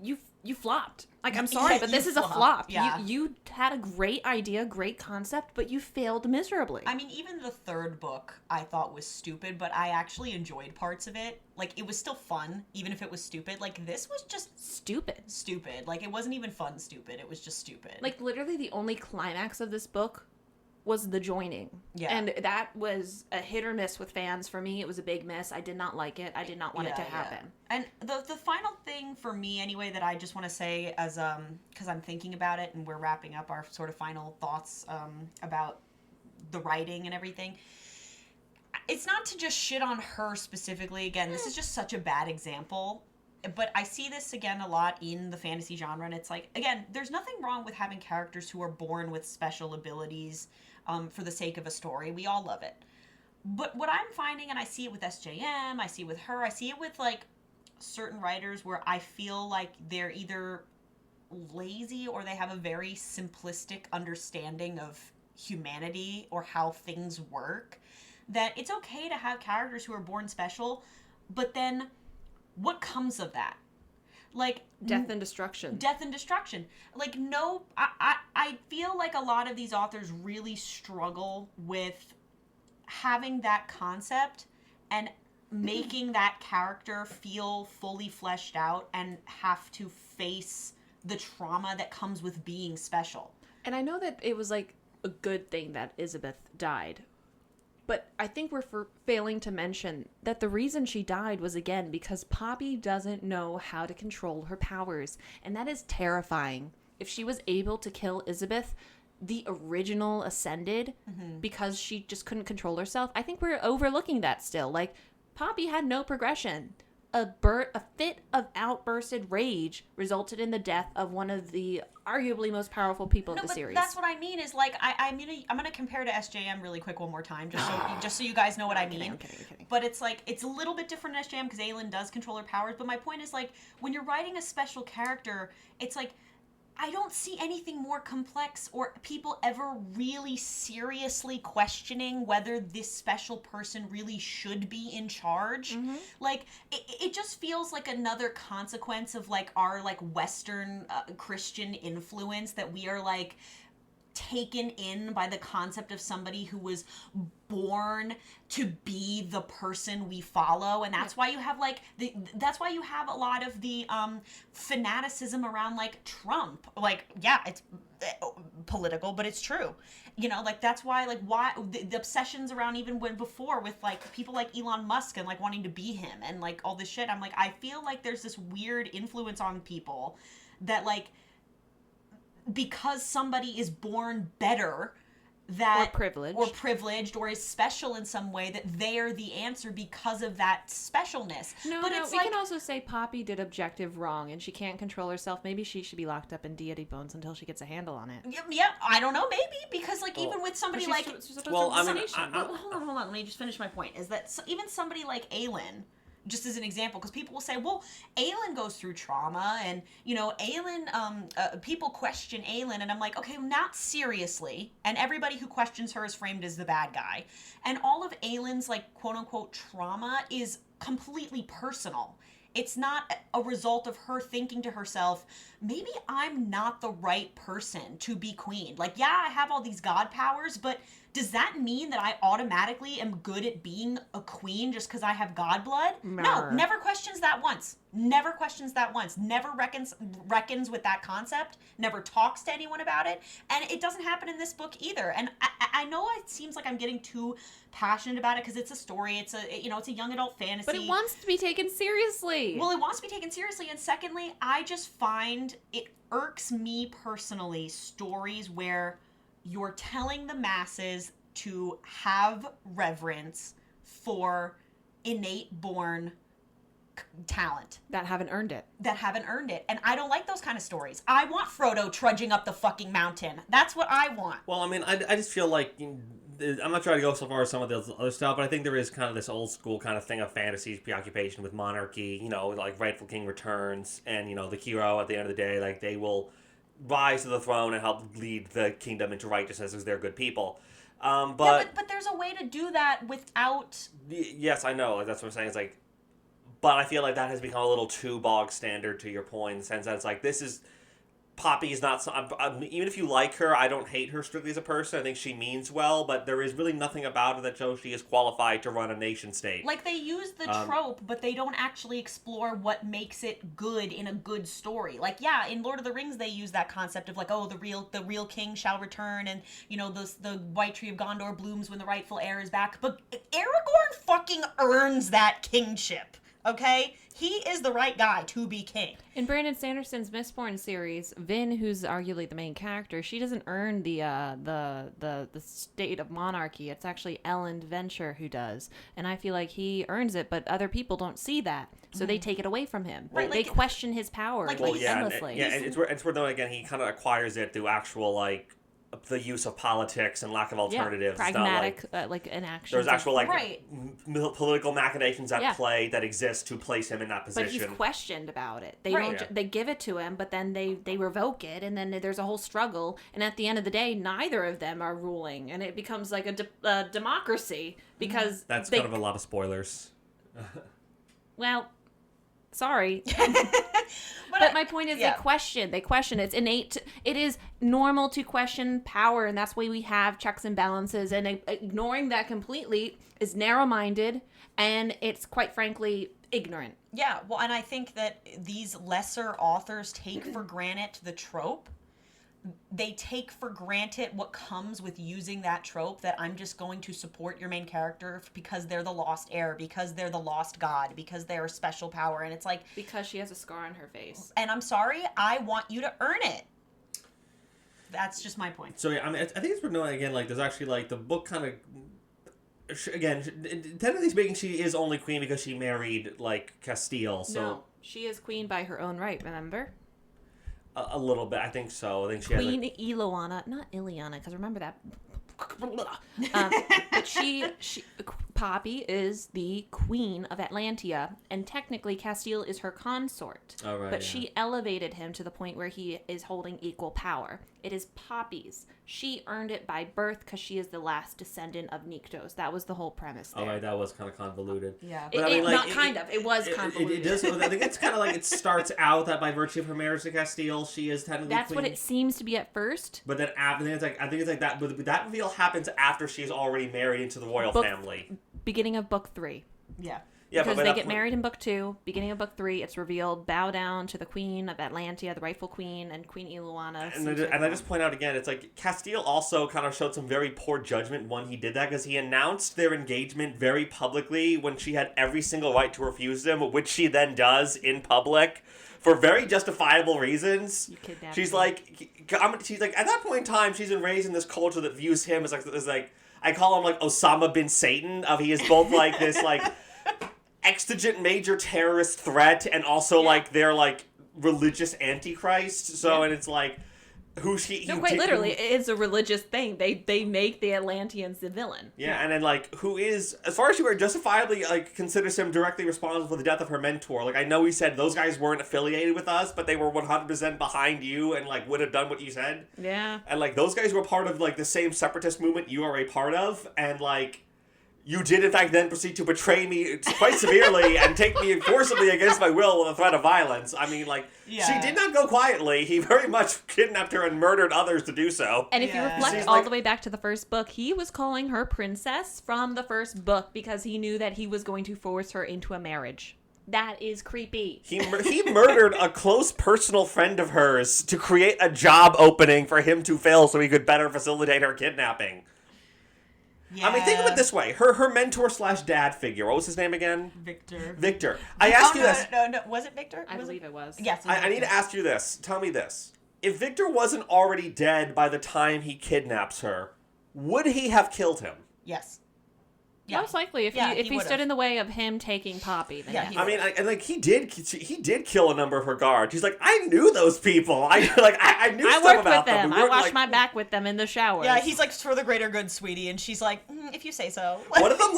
flopped. Like, I'm sorry, but this is flopped. A flop. Yeah. You had a great idea, great concept, but you failed miserably. I mean, even the third book I thought was stupid, but I actually enjoyed parts of it. Like, it was still fun, even if it was stupid. Like, this was just stupid. Like, it wasn't even fun stupid. It was just stupid. Like, literally the only climax of this book was the joining. Yeah. And that was a hit or miss with fans. For me, it was a big miss. I did not like it. I did not want it to happen. And the final thing for me, anyway, that I just want to say as, because I'm thinking about it and we're wrapping up our sort of final thoughts about the writing and everything. It's not to just shit on her specifically. Again, this is just such a bad example. But I see this again a lot in the fantasy genre, and it's like, again, there's nothing wrong with having characters who are born with special abilities for the sake of a story. We all love it. But what I'm finding, and I see it with SJM, I see it with her, I see it with, like, certain writers where I feel like they're either lazy or they have a very simplistic understanding of humanity or how things work, that it's okay to have characters who are born special, but then what comes of that? Like, death and destruction. Like, no, I feel like a lot of these authors really struggle with having that concept and making that character feel fully fleshed out and have to face the trauma that comes with being special. And I know that it was, like, a good thing that Elizabeth died. But I think we're failing to mention that the reason she died was, again, because Poppy doesn't know how to control her powers. And that is terrifying. If she was able to kill Elizabeth, the original Ascended, because she just couldn't control herself, I think we're overlooking that still. Like, Poppy had no progression. A fit of outbursted rage resulted in the death of one of the arguably most powerful people of the series. That's what I mean is, like, I'm gonna compare to SJM really quick one more time, just so you guys know what I mean. I'm kidding. But it's like, it's a little bit different in SJM because Aelin does control her powers. But my point is, like, when you're writing a special character, it's like, I don't see anything more complex or people ever really seriously questioning whether this special person really should be in charge. Mm-hmm. Like, it just feels like another consequence of, like, our, like, Western Christian influence that we are, like, taken in by the concept of somebody who was born to be the person we follow, and that's why you have, like, that's why you have a lot of the fanaticism around, like, Trump. Like, yeah, it's political, but it's true, you know. Like, that's why, like, why the obsessions around even when before with, like, people like Elon Musk and, like, wanting to be him and, like, all this shit. I'm like, I feel like there's this weird influence on people that, like, because somebody is born better that or privileged or is special in some way, that they're the answer because of that specialness. We can also say Poppy did objective wrong and she can't control herself. Maybe she should be locked up in deity bones until she gets a handle on it. Yeah, I don't know, maybe, because, like, even with somebody like hold on, let me just finish my point, is that even somebody like Aelin, just as an example, because people will say, well, Aelin goes through trauma, and, you know, Aelin, people question Aelin, and I'm like, okay, not seriously, and everybody who questions her is framed as the bad guy, and all of Aelin's, like, quote-unquote trauma is completely personal. It's not a result of her thinking to herself, maybe I'm not the right person to be queen. Like, yeah, I have all these god powers, but does that mean that I automatically am good at being a queen just because I have god blood? No, never questions that once. Never questions that once. Never reckons with that concept. Never talks to anyone about it. And it doesn't happen in this book either. And I know it seems like I'm getting too passionate about it because it's a story. It's a young adult fantasy. But it wants to be taken seriously. Well, it wants to be taken seriously. And secondly, I just find it irks me personally stories where you're telling the masses to have reverence for innate born talent that haven't earned it. And I don't like those kind of stories. I want Frodo trudging up the fucking mountain. That's what I want. Well, I mean, I just feel like, I'm not trying to go so far as some of the other stuff, but I think there is kind of this old school kind of thing of fantasy's preoccupation with monarchy, like rightful king returns, and, the hero at the end of the day, like, they will rise to the throne and help lead the kingdom into righteousness as they're good people. But there's a way to do that without... Yes, I know. That's what I'm saying. It's like... But I feel like that has become a little too bog standard to your point, in the sense that it's like, this is... Poppy is not... even if you like her, I don't hate her strictly as a person. I think she means well, but there is really nothing about her that shows she is qualified to run a nation state. Like, they use the trope, but they don't actually explore what makes it good in a good story. Like, yeah, in Lord of the Rings, they use that concept of, like, oh, the real king shall return, and, the White Tree of Gondor blooms when the rightful heir is back. But Aragorn fucking earns that kingship. Okay? He is the right guy to be king. In Brandon Sanderson's Mistborn series, Vin, who's arguably the main character, she doesn't earn the state of monarchy. It's actually Ellen Venture who does. And I feel like he earns it, but other people don't see that. So they take it away from him. Right, they question his power endlessly. And it's where, though, again, he kind of acquires it through actual, like, the use of politics and lack of alternatives. Pragmatic, like an action. There's actual political machinations at play that exist to place him in that position. But he's questioned about it. They give it to him, but then they revoke it, and then there's a whole struggle. And at the end of the day, neither of them are ruling, and it becomes like a democracy because that's kind of a lot of spoilers. Well, sorry. But my point is, they question. It's innate. It is normal to question power, and that's why we have checks and balances. And ignoring that completely is narrow-minded, and it's quite frankly ignorant. Yeah, well, and I think that these lesser authors take for granted the trope. They take for granted what comes with using that trope, that I'm just going to support your main character because they're the lost heir, because they're the lost god, because they're special power. And it's like... Because she has a scar on her face. And I'm sorry, I want you to earn it. That's just my point. So, yeah, I mean, I think it's worth knowing, again, like, there's actually, like, the book kind of... Again, technically speaking, she is only queen because she married, like, Castile, so... No, she is queen by her own right, remember? A little bit, I think so. I think she Queen has Iloana, not Ileana, because remember that. But she Poppy is the queen of Atlantia, and technically Castile is her consort. Oh, right, but she elevated him to the point where he is holding equal power. It is Poppy's. She earned it by birth because she is the last descendant of Nyktos. That was the whole premise there. Oh, right, that was kind of convoluted. Yeah. But it was convoluted. It does, I think it's kind of like it starts out that by virtue of her marriage to Castile, she is technically That's queen. what it seems to be at first. But then I think it's like that. But that reveal happens after she's already married into the royal family. Beginning of book 3. Yeah. Yeah, because they get married in book 2. Beginning of book 3, it's revealed, bow down to the queen of Atlantia, the rightful queen, and Queen Iluana. And I just point out again, it's like Castile also kind of showed some very poor judgment when he did that, because he announced their engagement very publicly when she had every single right to refuse them, which she then does in public for very justifiable reasons. She's like, at that point in time, she's been raised in this culture that views him as like I call him like Osama bin Satan. He is both like this like exigent major terrorist threat and also like their like religious antichrist. So and it's like quite literally, it's a religious thing. They make the Atlanteans the villain. Yeah, and then like who is, as far as you are, justifiably like considers him directly responsible for the death of her mentor. Like I know he said those guys weren't affiliated with us, but they were 100% behind you and like would have done what you said. Yeah. And like those guys were part of like the same separatist movement you are a part of, and like you did, in fact, then proceed to betray me quite severely and take me forcibly against my will with a threat of violence. I mean, like, she did not go quietly. He very much kidnapped her and murdered others to do so. And if you reflect all the way back to the first book, he was calling her princess from the first book because he knew that he was going to force her into a marriage. That is creepy. He murdered a close personal friend of hers to create a job opening for him to fill so he could better facilitate her kidnapping. Yeah. I mean, think of it this way. Her mentor / dad figure. What was his name again? Victor. I asked you no, this. No. Was it Victor? I believe it was. Yes. I need to ask you this. Tell me this. If Victor wasn't already dead by the time he kidnaps her, would he have killed him? Yes. Yeah. Most likely, if he stood in the way of him taking Poppy, then Yeah, he he I mean, he did kill a number of her guards. He's like, I knew those people. I knew I stuff worked about with them. We I weren't, washed my back with them in the shower. Yeah, he's like, for the greater good, sweetie, and she's like, if you say so. One of them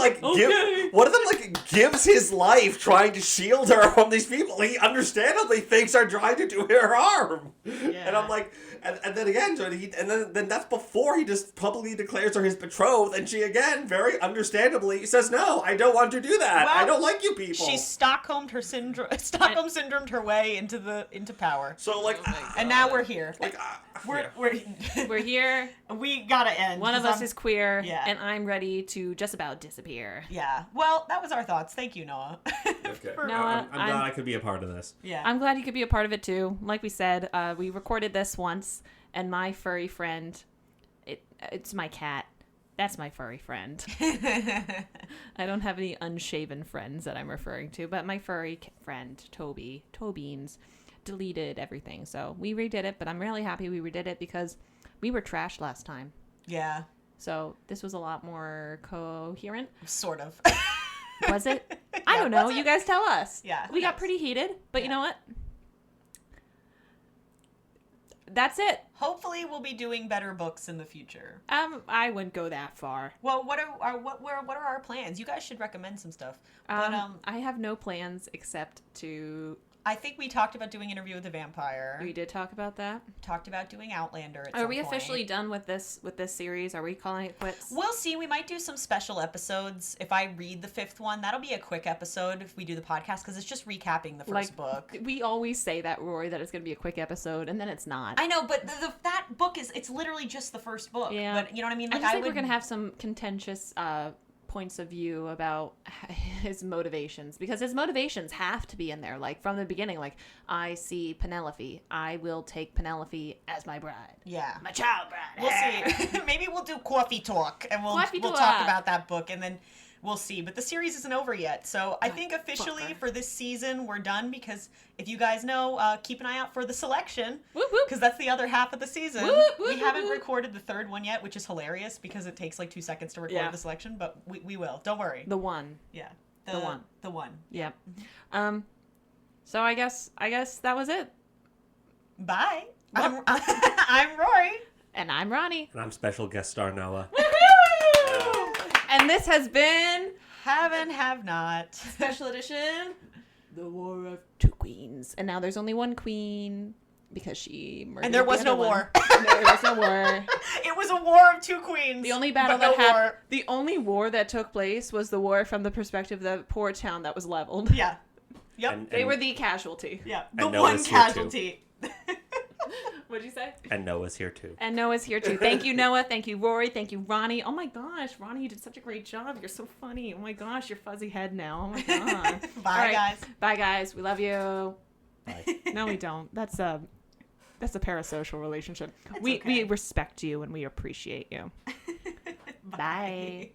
gives his life trying to shield her from these people he understandably thinks are trying to do her harm. Yeah. And I'm like, and then again, then that's before he just publicly declares her his betrothed, and she again very understandably says, no, I don't want to do that. Well, I don't like you people. She Stockholm syndromed her way into power. So like, And now we're here. We're here. We gotta end. One of us is queer, Yeah. and I'm ready to just about disappear. Yeah. Well, that was our thoughts. Thank you, Noah. Okay. Noah, I'm glad I could be a part of this. Yeah. I'm glad you could be a part of it too. Like we said, we recorded this once, and my furry friend, it's my cat. That's my furry friend. I don't have any unshaven friends that I'm referring to, but my furry friend, Tobeans, deleted everything. So we redid it, but I'm really happy we redid it because we were trashed last time. Yeah. So this was a lot more coherent. Sort of. Was it? I don't know. was it? You guys tell us. Yeah. We got pretty heated, but you know what? That's it. Hopefully, we'll be doing better books in the future. I wouldn't go that far. Well, what are our plans? You guys should recommend some stuff. But I have no plans except to. I think we talked about doing Interview with the Vampire. We did talk about that. Talked about doing Outlander. Are we officially done with this series? Are we calling it quits? We'll see. We might do some special episodes. If I read the 5th one, that'll be a quick episode if we do the podcast because it's just recapping the first book. We always say that, Rory, that it's going to be a quick episode, and then it's not. I know, but that book it's literally just the first book. Yeah. But you know what I mean? I think we're going to have some contentious points of view about his motivations, because his motivations have to be in there, like from the beginning. Like, I see Penelope, I will take Penelope as my bride. Yeah. My child bride. We'll see. Maybe we'll do coffee talk and we'll talk about that book, and then we'll see. But the series isn't over yet, so I think officially for this season we're done, because if you guys know, keep an eye out for the selection, because that's the other half of the season. We haven't recorded the 3rd one yet, which is hilarious because it takes like 2 seconds to record the selection, but we will. Don't worry. The one. Yeah. The one. The one. Yep. So I guess that was it. Bye. I'm Rory. And I'm Roni. And I'm special guest star Noah. And this has been Have and Have Not. Special Edition, The War of Two Queens. And now there's only one queen because she murdered And there was the no other one. war. There was no war. It was a war of 2 queens. The only battle the only war that took place was the war from the perspective of the poor town that was leveled. Yeah. Yep. They were the casualty. Yeah. The Noah's one here casualty. What'd you say? And Noah's here too. And Noah's here too. Thank you, Noah. Thank you, Rory. Thank you, Roni. Oh my gosh, Roni, you did such a great job. You're so funny. Oh my gosh, your fuzzy head now. Oh my god. Bye, guys. Bye, guys. We love you. Bye. No, we don't. That's a parasocial relationship. That's We okay. respect you and we appreciate you. Bye.